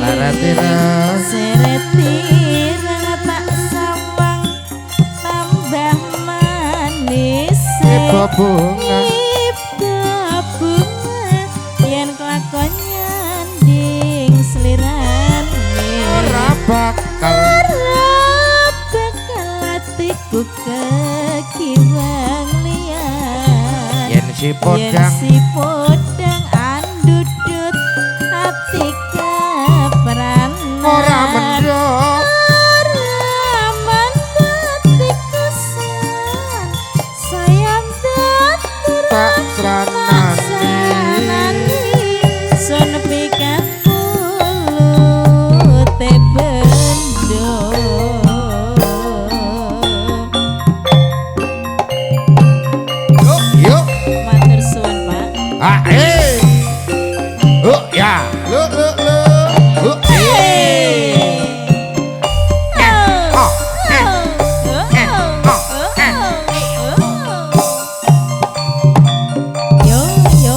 Speaker 1: Laratira
Speaker 5: Seretira tak sawang tambah manis
Speaker 1: Ibu bunga
Speaker 5: Iba bunga yen kelakon nyanding slirane
Speaker 1: ora bakal
Speaker 5: ora bakal atiku kekiwang liyan
Speaker 1: yen si
Speaker 5: yen
Speaker 1: podang
Speaker 5: si podang andudut ati keperanan
Speaker 1: ora mendok tak seranani
Speaker 5: Sun pikat puluh te bendo
Speaker 1: yuk
Speaker 5: Matur suwun Pak
Speaker 1: ya
Speaker 5: Yo yo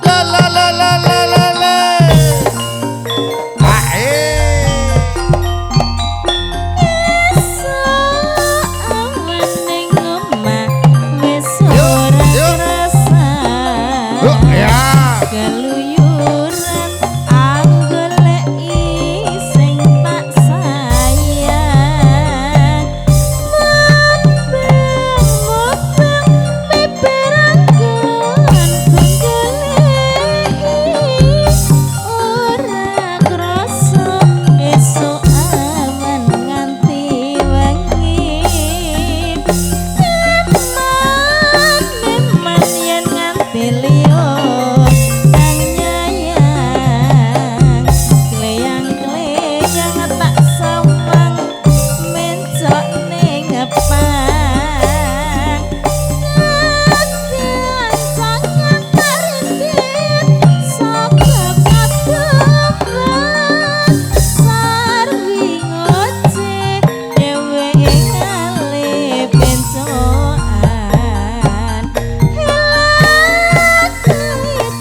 Speaker 1: la la la la la la la
Speaker 5: Keluyuran anggoleki sing tak sayang Mobang beberangkan penggoleki ora krasa esuk awan nganti wengi Neman yen nganti liya kang nyayang kleyang-kleyang tak sawang mencok ning ngepang sangat karindit saka katemban sarwi ngoce dheweke ngale bencokan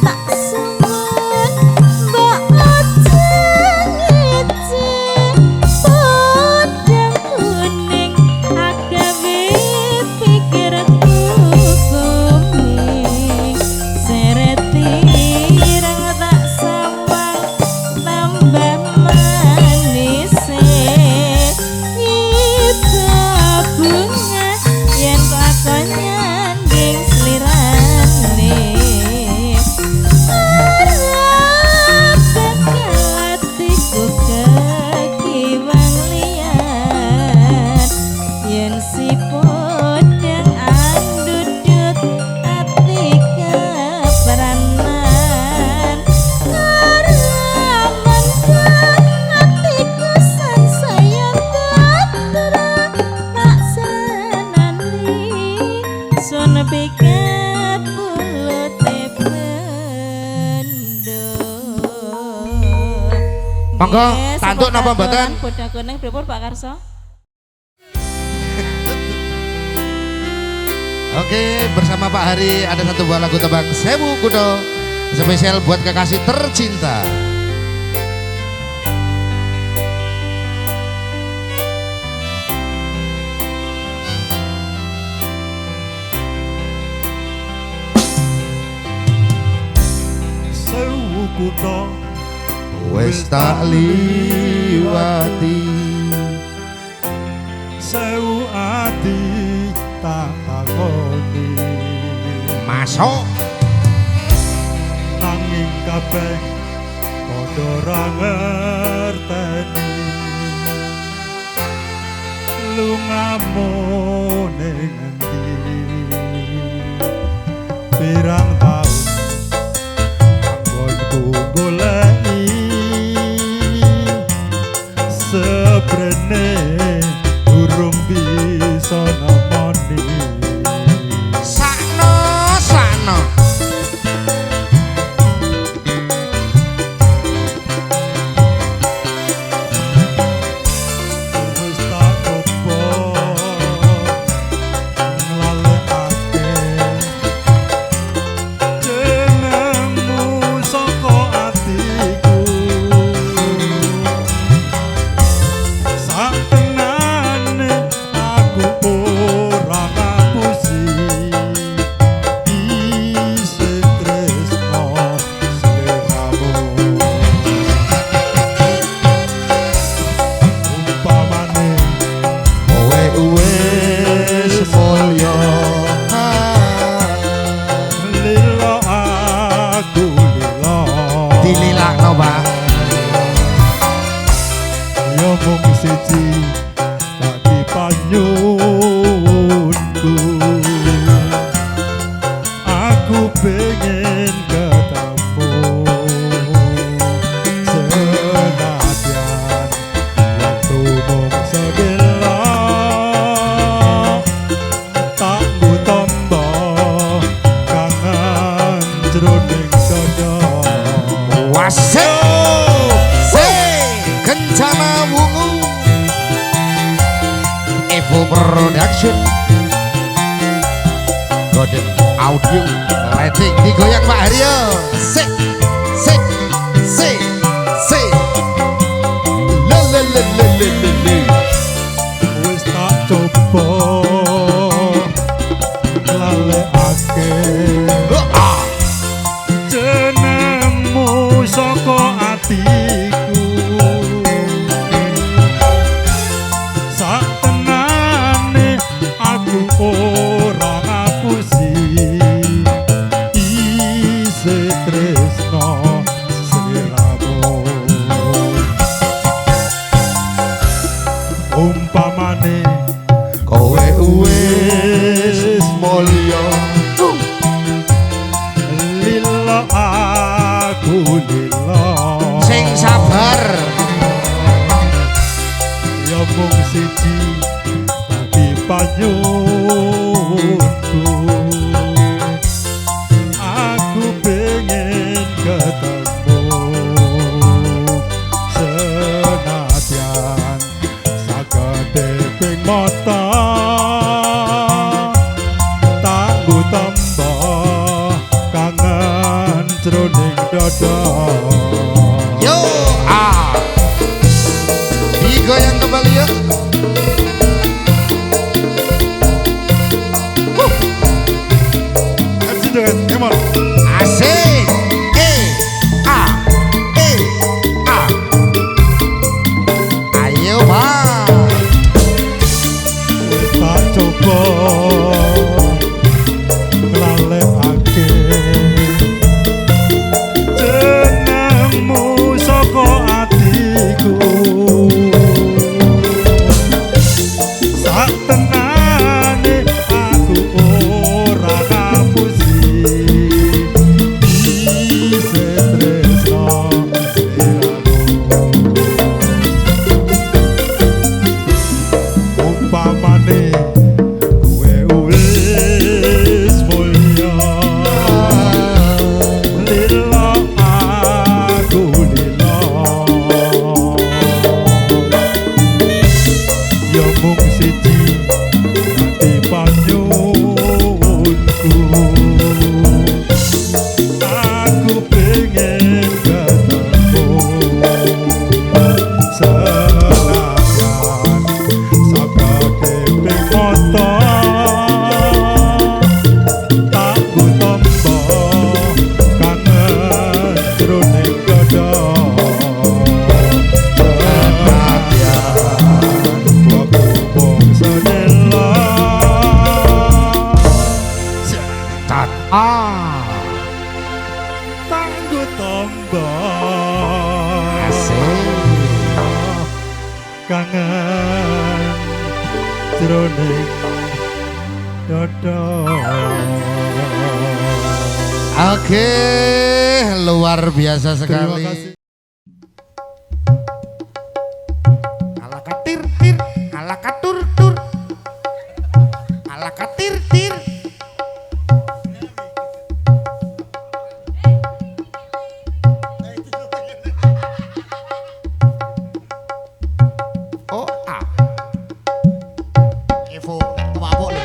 Speaker 5: tak sumun mbak ojeng podang kuning agawe pikirku kuming seretirang tak sawang tambah manis iba bunga yen lakon nyanding slirane atiku kekiwang liyan yen si podang andudut ati keperanan karaman atiku san sayang terang tak senani sun pikat pulut bendo
Speaker 1: Monggo, tanduk napa mboten?
Speaker 5: Bodang kuning pripun Pak Karso?
Speaker 1: Oke, bersama Pak Hari ada satu buah lagu tebang Sewu Kudo spesial buat kekasih tercinta.
Speaker 3: Sewu kutha
Speaker 1: Wes tak liwati
Speaker 3: sewu ati tak takoni
Speaker 1: masuk
Speaker 3: nanging kabeh padha ra ngerteni lungamu ning endi pirang taun anggonku goleki seprene urung bisa nemoni
Speaker 1: sakno sakno
Speaker 3: wis tak coba nglalekake
Speaker 1: Wasik kencana wungu Evo Production Golden Audio lighting digoyang Pak Haryo sik sik sik sik lelelelelelele
Speaker 3: wis tak coba lalekake jenengmu saka atiku sak tenane aku ora ngapusi isih tresno sliramu umpamane
Speaker 1: kowe
Speaker 3: wis mulya lila aku lila
Speaker 1: sing sabar
Speaker 3: ya mung siji dadi panyunku aku pengen ketemu senadyan sagede ping mata tanggu tambah kangen jroning dada
Speaker 1: yo digoyang kembali yuk
Speaker 3: MC Joget, come on.
Speaker 1: asik a ayo Pak
Speaker 3: Wis tak coba nglalekake jenengmu saka atiku sak tenane aku ora ngapusi isih tresno sliramu umpamane kowe wis mulya lila aku lila ya mung siji dadi panyunku aku pengen ketemu senadyan sagede ping mata aku tambah kangen jroning dada senadyan aku mung sedela
Speaker 1: tat
Speaker 3: tangguh tambah
Speaker 1: asik
Speaker 3: kangen jroning dada
Speaker 1: oke luar biasa
Speaker 3: terima
Speaker 1: sekali
Speaker 3: kasih
Speaker 1: ala katir tir ala katur tur ala katir tir oh
Speaker 4: Evo mabok lho.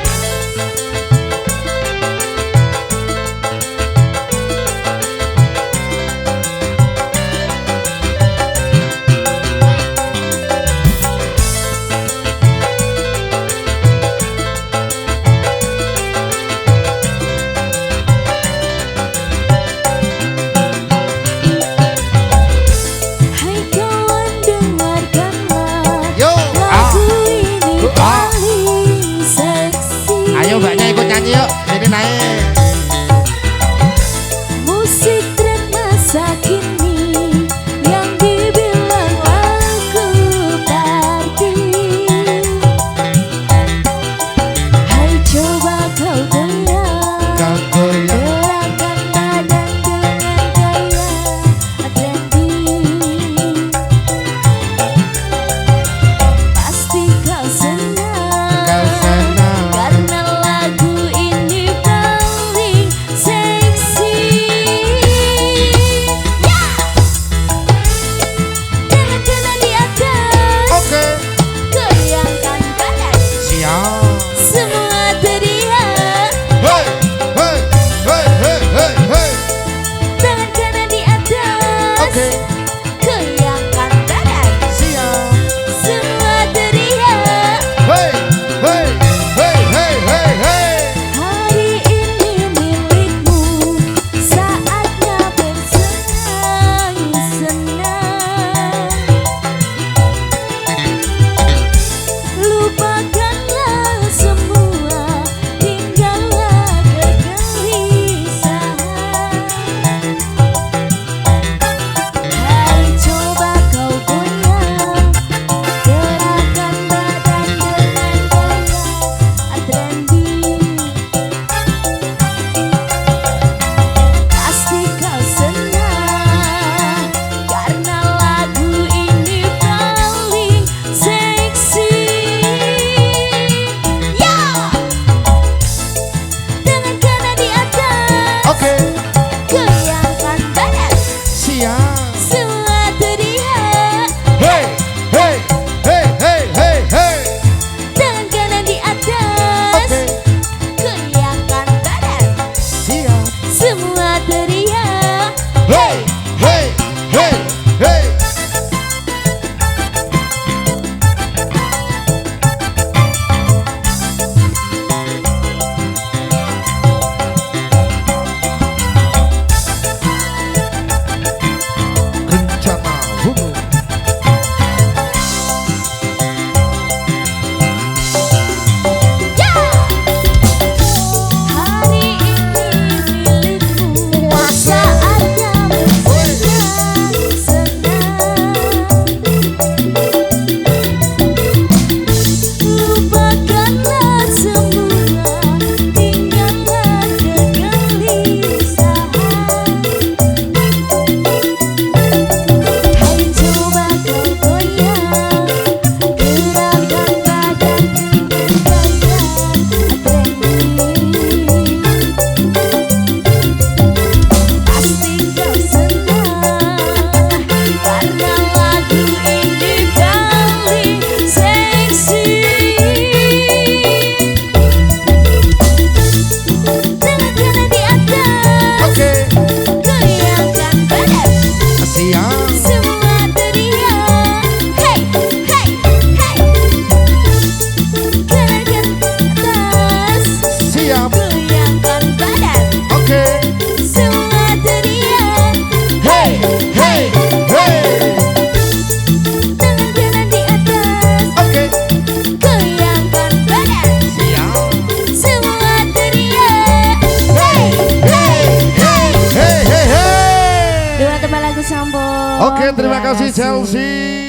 Speaker 2: sambung.
Speaker 1: Oke, terima kasih Chelsea.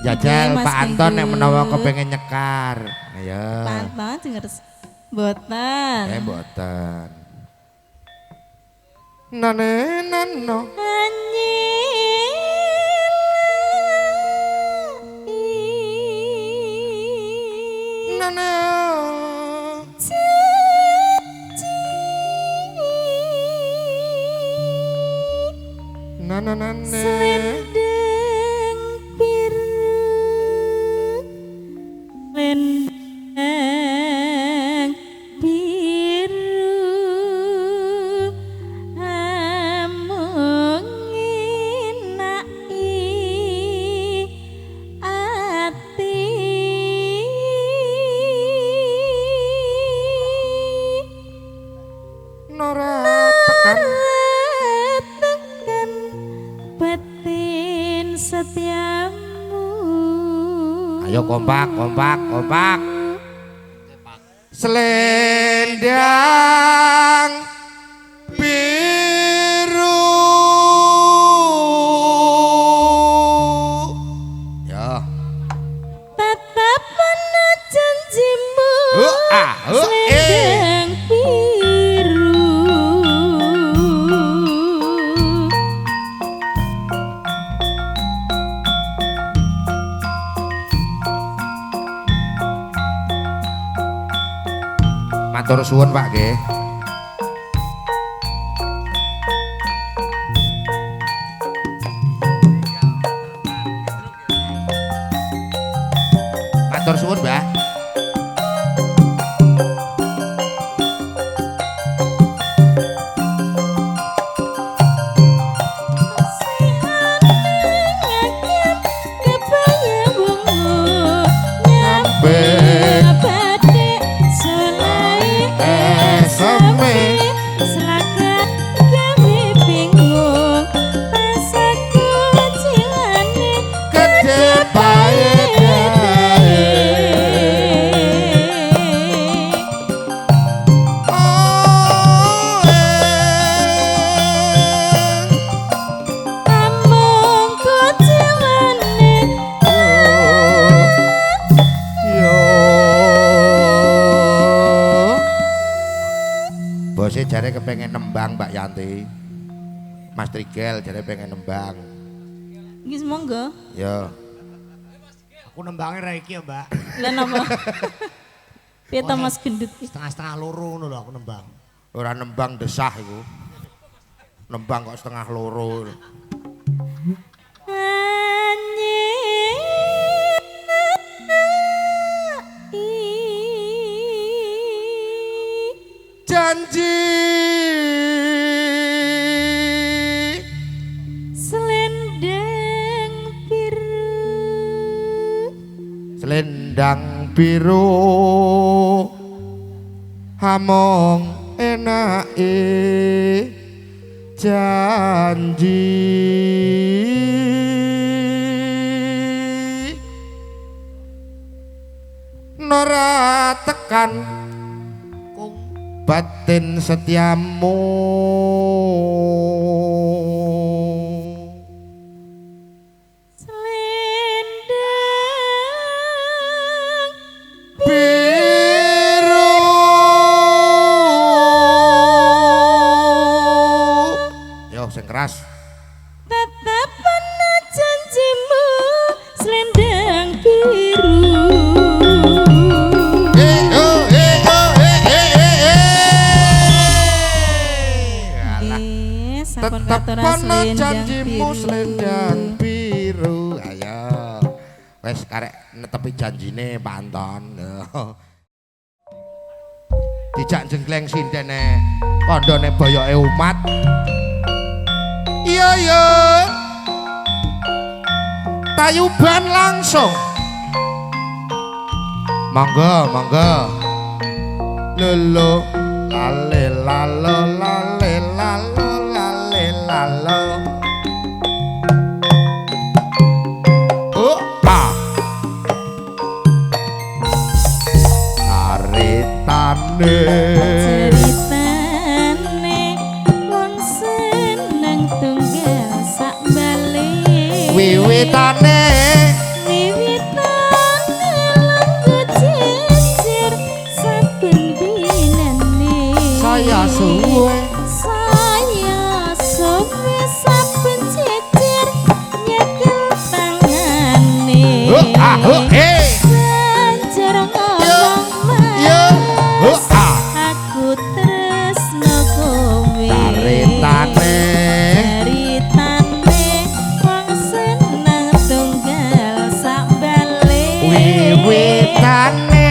Speaker 1: Jajal
Speaker 5: Mas
Speaker 1: Pak Anton yang
Speaker 5: Gendut.
Speaker 1: menawa kepengen nyekar. Ayo.
Speaker 5: Pak Anton denger boten.
Speaker 1: Mboten. Nane nano. Nane. Nana nane.
Speaker 5: Selendang biru, selendang biru, amung nginai ati.
Speaker 1: Nora tekan.
Speaker 5: Tekan batin setiamu.
Speaker 1: Ayo kompak, kompak, kompak. Selendang biru. Ya.
Speaker 5: Tatapan janjimu.
Speaker 1: Eh.
Speaker 5: Selendang biru.
Speaker 1: Matur suwun Pak nggih. Matur suwun, Mbah. Bose jare kepengen nembang Mbak Yanti. Mas Trigel jare pengen nembang.
Speaker 5: Iki monggo.
Speaker 1: Ya.
Speaker 4: Aku nembangnya Reiki ya Mbak.
Speaker 5: Lah napa? Piye ta Mas Gendut?
Speaker 4: Setengah-setengah loro ngono lho aku nembang.
Speaker 1: Ora nembang desah iku. Nembang kok setengah loro. Janji
Speaker 5: Selendang biru.
Speaker 1: selendang biru hamong enake janji nora tekan
Speaker 4: Kung
Speaker 1: batin setiamu
Speaker 5: Selendang
Speaker 1: biru yo sing keras
Speaker 5: tatapan janjimu selendang biru. Sampun katuran
Speaker 1: Tetepan
Speaker 5: selendang
Speaker 1: janjimu
Speaker 5: biru.
Speaker 1: selendang biru. Ayo. Wes karek netepi janjine Panton. Dijak jengkleng sindene kandhane boyoke umat. Iya ya. Tayuban langsung. Monggo, monggo. Lolo lale lalo lale lalo lale lalo. Oh, ah. Caritane
Speaker 5: Ceritane wong seneng tunggal sak bale.
Speaker 1: wiwitane
Speaker 5: Wiwitane lagu jejer saben dinane.
Speaker 1: saya suwe
Speaker 5: Saya suwe saben jejer nyekel tangane.
Speaker 1: hey
Speaker 5: Banjur ngomong
Speaker 1: yo
Speaker 5: mas,
Speaker 1: ah
Speaker 5: aku tresno kowe.
Speaker 1: caritane
Speaker 5: Ceritane wong seneng tunggal sak bale.
Speaker 1: wiwitane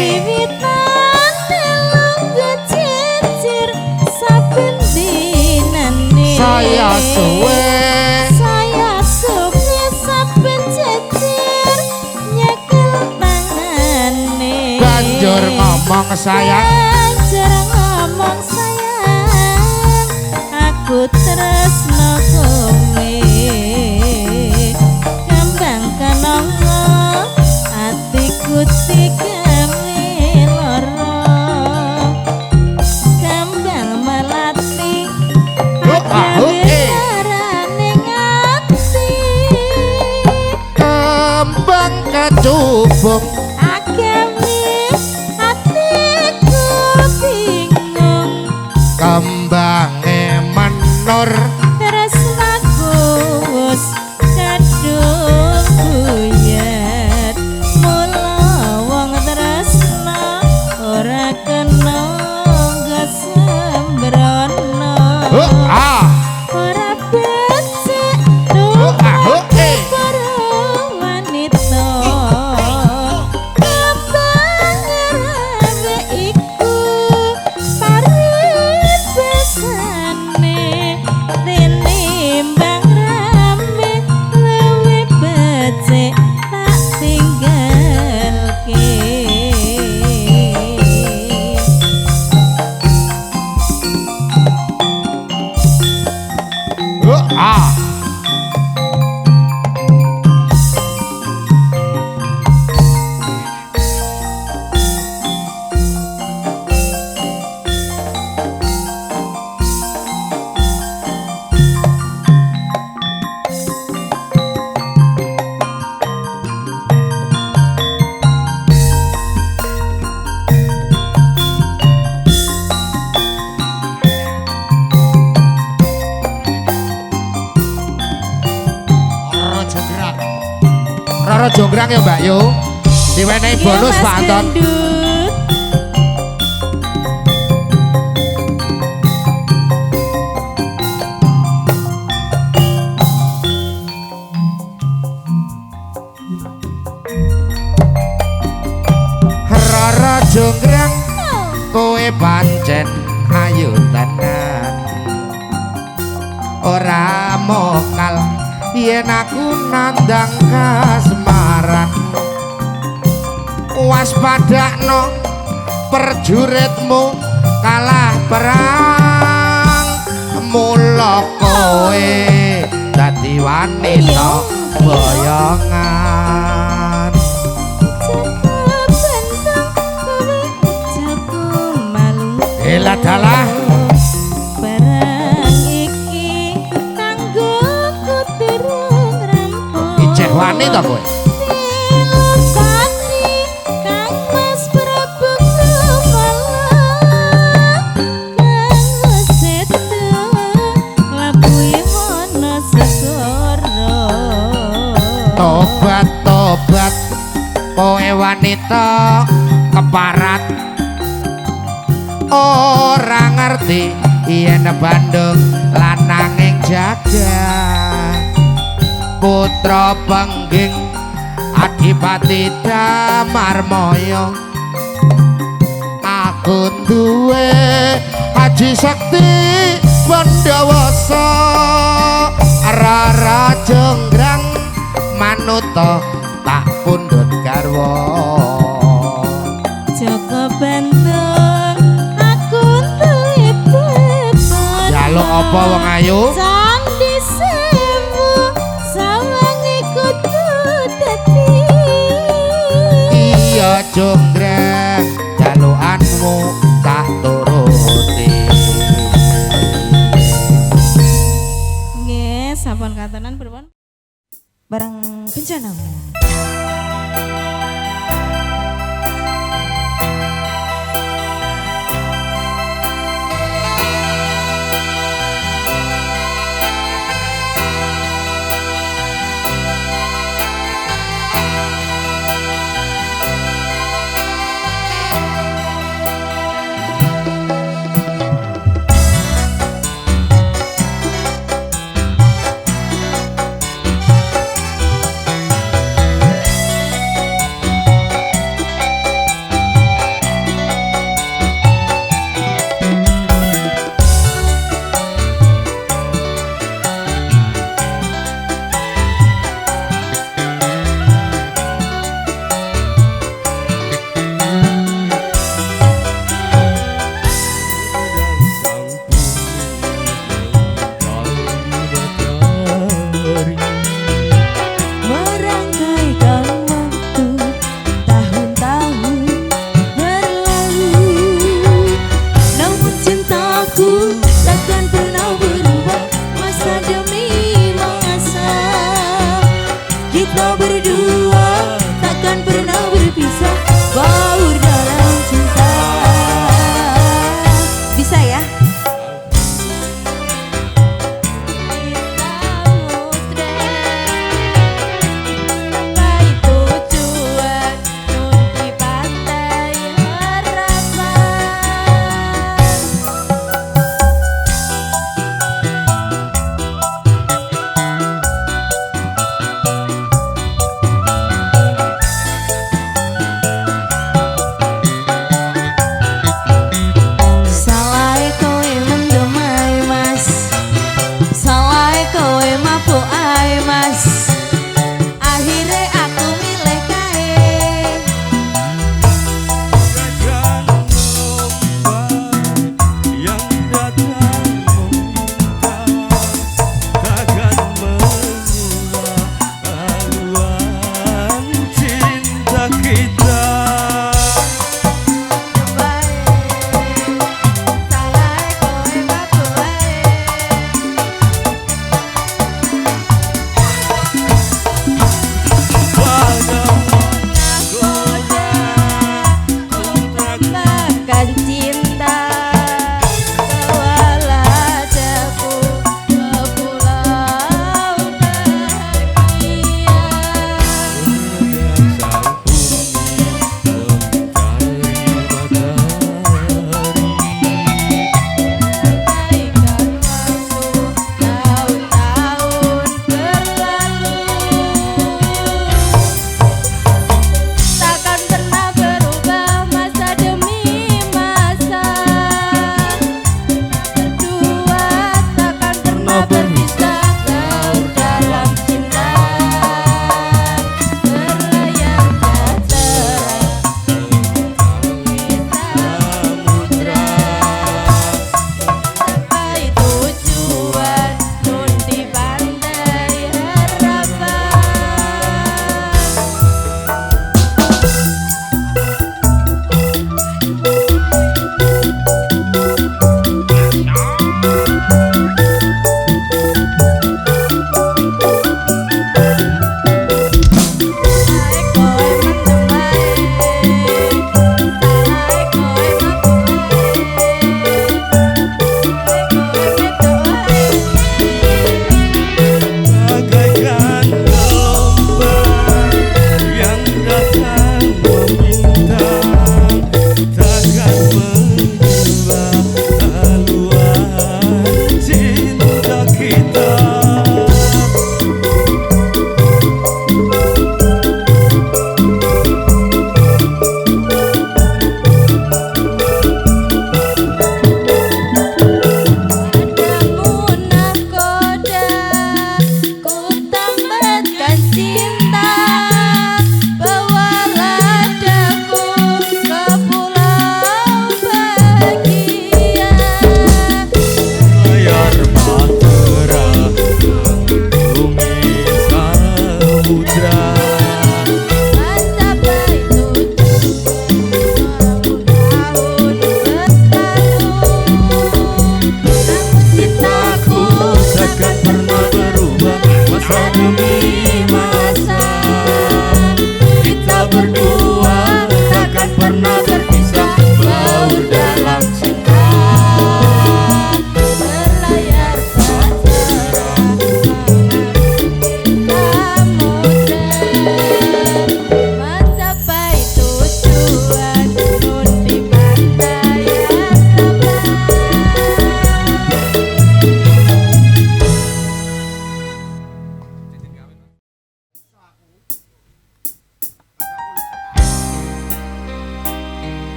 Speaker 5: Wiwitane lagu jejer saben dinane.
Speaker 1: saya suwe
Speaker 5: Saya suwe saben jejer nyekel tangane.
Speaker 1: banjur ngomong sayang
Speaker 5: Banjur ngomong sayang, aku tresno kowe. Kembang kenongo atiku digawe lara. Kembang melati agawe larane ngati.
Speaker 1: kembang kecubung
Speaker 5: Agawe atiku bingung.
Speaker 1: kembange menur
Speaker 5: Tresnaku wis kadung buyut. Mula wong tresna ora kena sembrono.
Speaker 1: ah
Speaker 5: Ora becik
Speaker 1: eh.
Speaker 5: karo wanita. Kembang rawe iku paribesane. Dene mbang rame luwih becik tak tinggalke.
Speaker 1: ah
Speaker 4: Raja Gerak.
Speaker 1: Roro jonggrang ya Mbak Yu diwenehi
Speaker 5: Iya,
Speaker 1: bonus
Speaker 5: Mas
Speaker 1: Pak Anton
Speaker 5: Gendut.
Speaker 1: Roro jonggrang kowe pancen ayu tenan ora mokal yen aku nandang kasmaran waspadakno perjuritmu kalah perang mula mula kowe dadi wanita boyongan. Elah dalah
Speaker 5: barang iki kanggo kuturung rampung.
Speaker 1: ijeh wani to kowe.
Speaker 5: Filosati kang Mas Prabu Kumala kang setu labuhe ana sesoro.
Speaker 1: Tobat tobat kowe wanita keparat ora ngerti yen Bandung lananging jagat putra pengging Adipati Damarmaya aku duwe Haji Sakti Pandawasa Rara Jonggrang manuta tak pundhut garwa.
Speaker 5: Joko Bantung aku duwe beban.
Speaker 1: Jaluk apa wong ayu?
Speaker 5: Candi Sewu sawange kudu dadi.
Speaker 1: Iya Jonggrang jalukanmu tak turuti.
Speaker 5: Nggih, sampun katanan berpun. Barang kencana.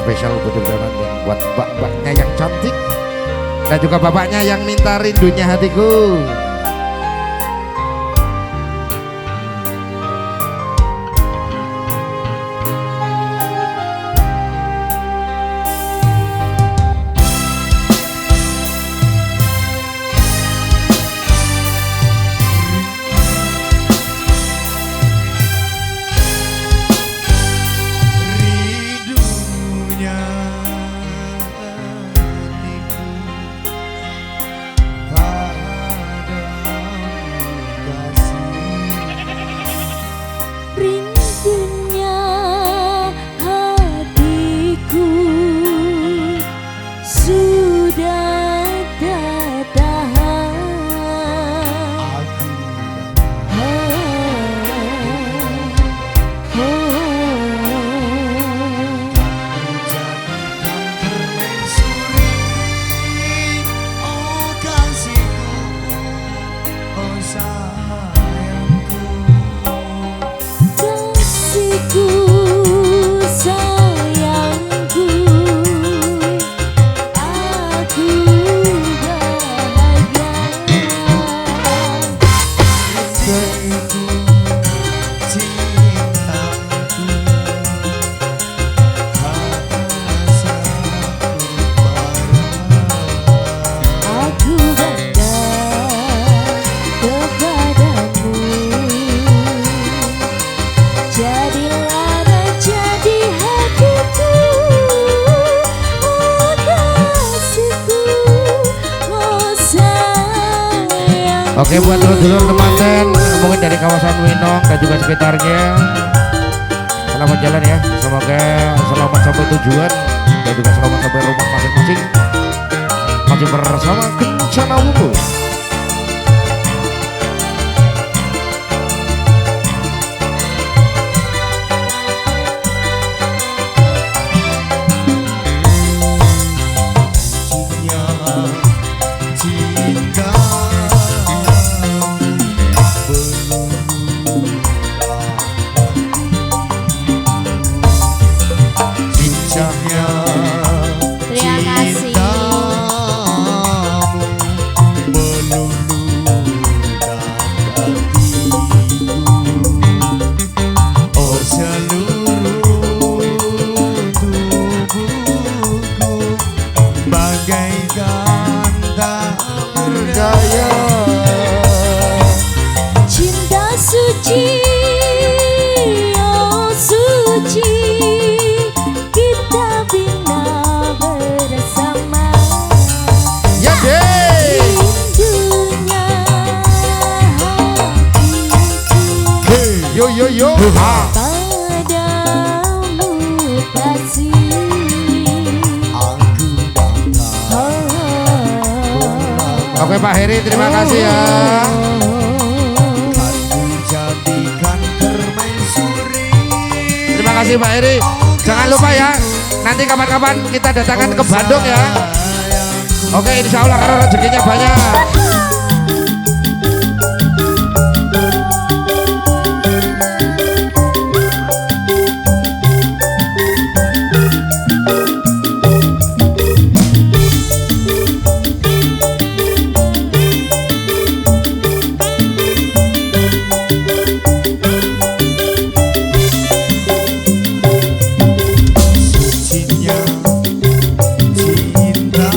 Speaker 1: spesial mudah-mudahan yang buat mbak-mbaknya yang cantik dan juga bapaknya yang minta rindunya hatiku.
Speaker 4: Rindunya hatiku padamu kasih.
Speaker 5: Rindunya hatiku sudah tak tahan. Kasihku sayangku, aku bahagia. Aku bangga kepadamu. Jadilah raja di hatiku, oh kasihku, oh sayangku.
Speaker 1: Oke, buat dulur-dulur teman-teman mungkin dari kawasan Winong dan juga sekitarnya, selamat jalan ya, semoga selamat sampai tujuan dan juga selamat sampai rumah masing-masing. Masih bersama Kencana Wungu.
Speaker 4: Cinta Cintamu
Speaker 5: Terima kasih.
Speaker 4: meluluhkan hatiku. Oh seluruh tubuhku bagaikan tak berdaya.
Speaker 5: Cinta suci, oh suci, kita bina bersama.
Speaker 1: Ya deh.
Speaker 5: Rindunya hatiku
Speaker 1: Yo yo yo. Ha.
Speaker 5: padamu kasih.
Speaker 4: Aku datang
Speaker 1: Oke Pak Heri, terima kasih ya.
Speaker 4: kan menjadikan permaisuri.
Speaker 1: Terima kasih Pak Heri. Jangan lupa ya, nanti kapan-kapan kita datangkan ke Bandung ya. Oke, insya Allah karena rezekinya banyak.
Speaker 4: Sucinya cinta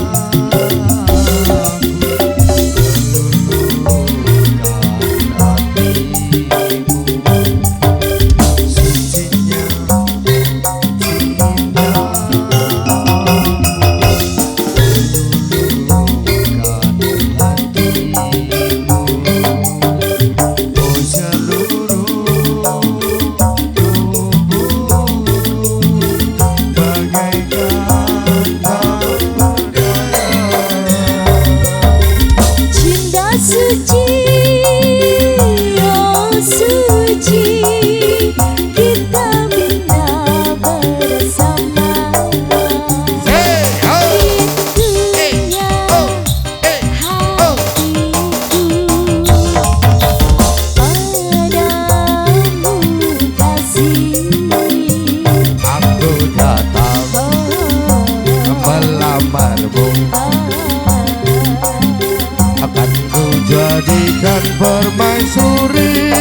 Speaker 1: dan permaisuri.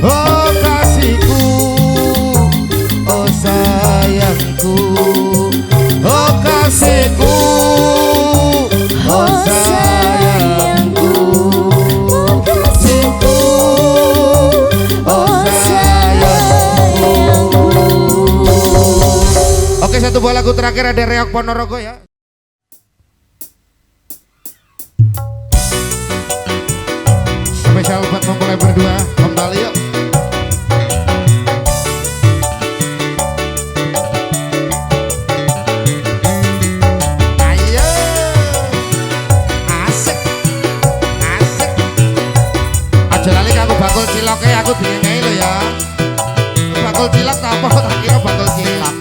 Speaker 1: Oh kasihku, oh sayangku, oh kasihku, oh sayangku, oh kasihku, oh sayangku. Oke, satu buah lagu terakhir ada Reok Ponorogo ya. Spesial buat mempelai berdua kembali yuk. Ayo, asik, asik. Aja lali aku bakul ciloknya aku dingengai lo ya. Bakul cilok tak apa, tak kira bakul cilok.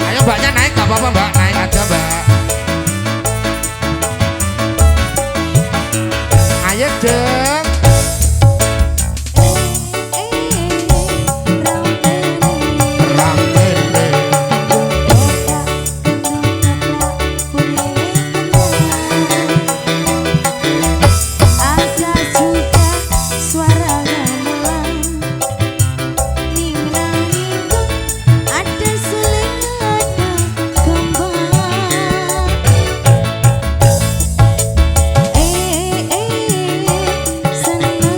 Speaker 1: Ayo mbaknya naik gak apa-apa mbak, naik aja mbak. Ayo deng. Ramene.
Speaker 2: Ada juga suara gamelan, ninang-ningung, ada seling, ada kembang.
Speaker 1: Seneng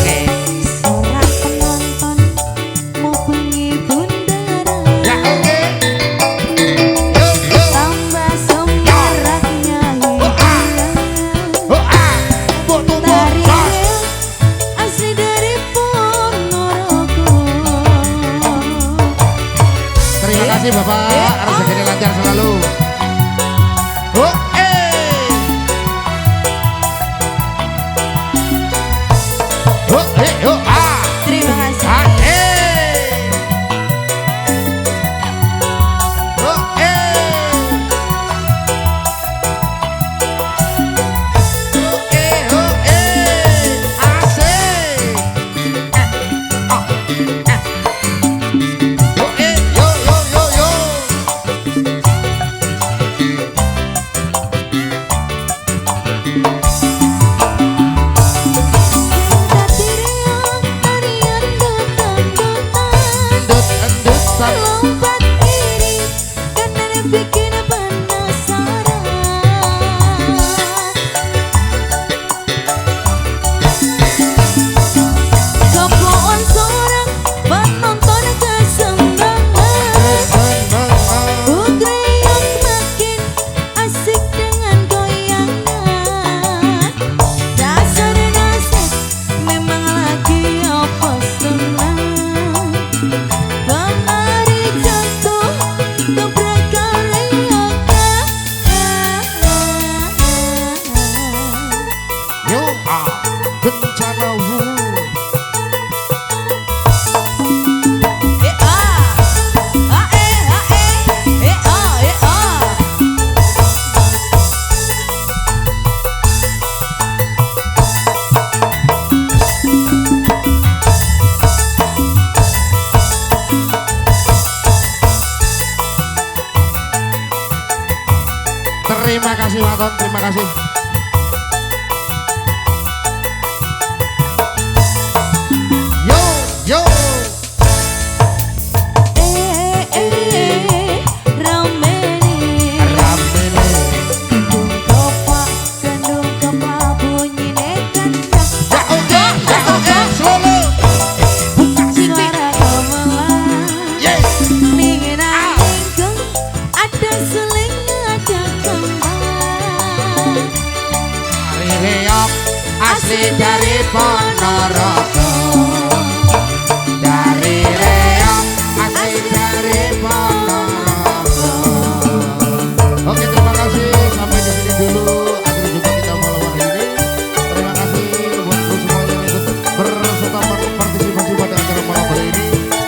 Speaker 1: nih.
Speaker 2: Sorak penonton mau bengi bundaran,
Speaker 1: Ya oke. Yuk yuk.
Speaker 2: tambah semaraknya hiburan.
Speaker 1: Oh ah. Mbok tumbuk
Speaker 2: Tari
Speaker 1: gas.
Speaker 2: asli dari Ponorogo.
Speaker 1: Terima kasih Bapak, rezekinya lancar selalu. Oh oh oh ah.
Speaker 2: Terima kasih.
Speaker 1: Ah oh asik. Yo yo yo yo. Endut endut san.
Speaker 2: Lompat iri karena bikin penasaran. Kepoan seorang penonton kesenangan. Putri yang makin asik dengan goyangan. Dasar nasib memang lagi apa senang. Penari jatuh gebrakan riakan.
Speaker 1: Yo ah bencana wu. Terima kasih Waton, terima kasih. Yo yo.
Speaker 2: Ramene
Speaker 1: Ramene.
Speaker 2: Gendung kepa bunyine kendang.
Speaker 1: Ya oke, solo. Buka sisi.
Speaker 2: Suara gamelan
Speaker 1: Yes.
Speaker 2: ninang-ningung, ada seling, ada kembang.
Speaker 1: Ari Reok asli dari Ponorogo. Dari Reok asli dari Ponorogo. Oke, terima kasih. Sampai di sini dulu. Akhirnya jumpa kita malam hari ini. Terima kasih buat lu semua yang ikut berserta partisipasi pada acara malam hari ini.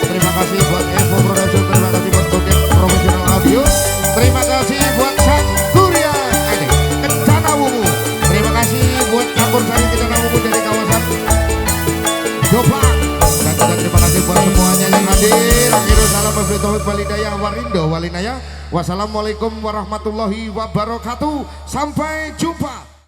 Speaker 1: Terima kasih buat Evo Production. Terima kasih buat Kodet Profesional Audio. Terima kasih buat Santuria. Kencana Wungu. Terima kasih buat Campur Sari Kencana Wungu dari kawasan Jombang. Dan juga terima kasih buat semuanya yang hadir. Akhirul salam wabillahi taufiq walhidayah warindo walinaya. Wassalamualaikum warahmatullahi wabarakatuh. Sampai jumpa.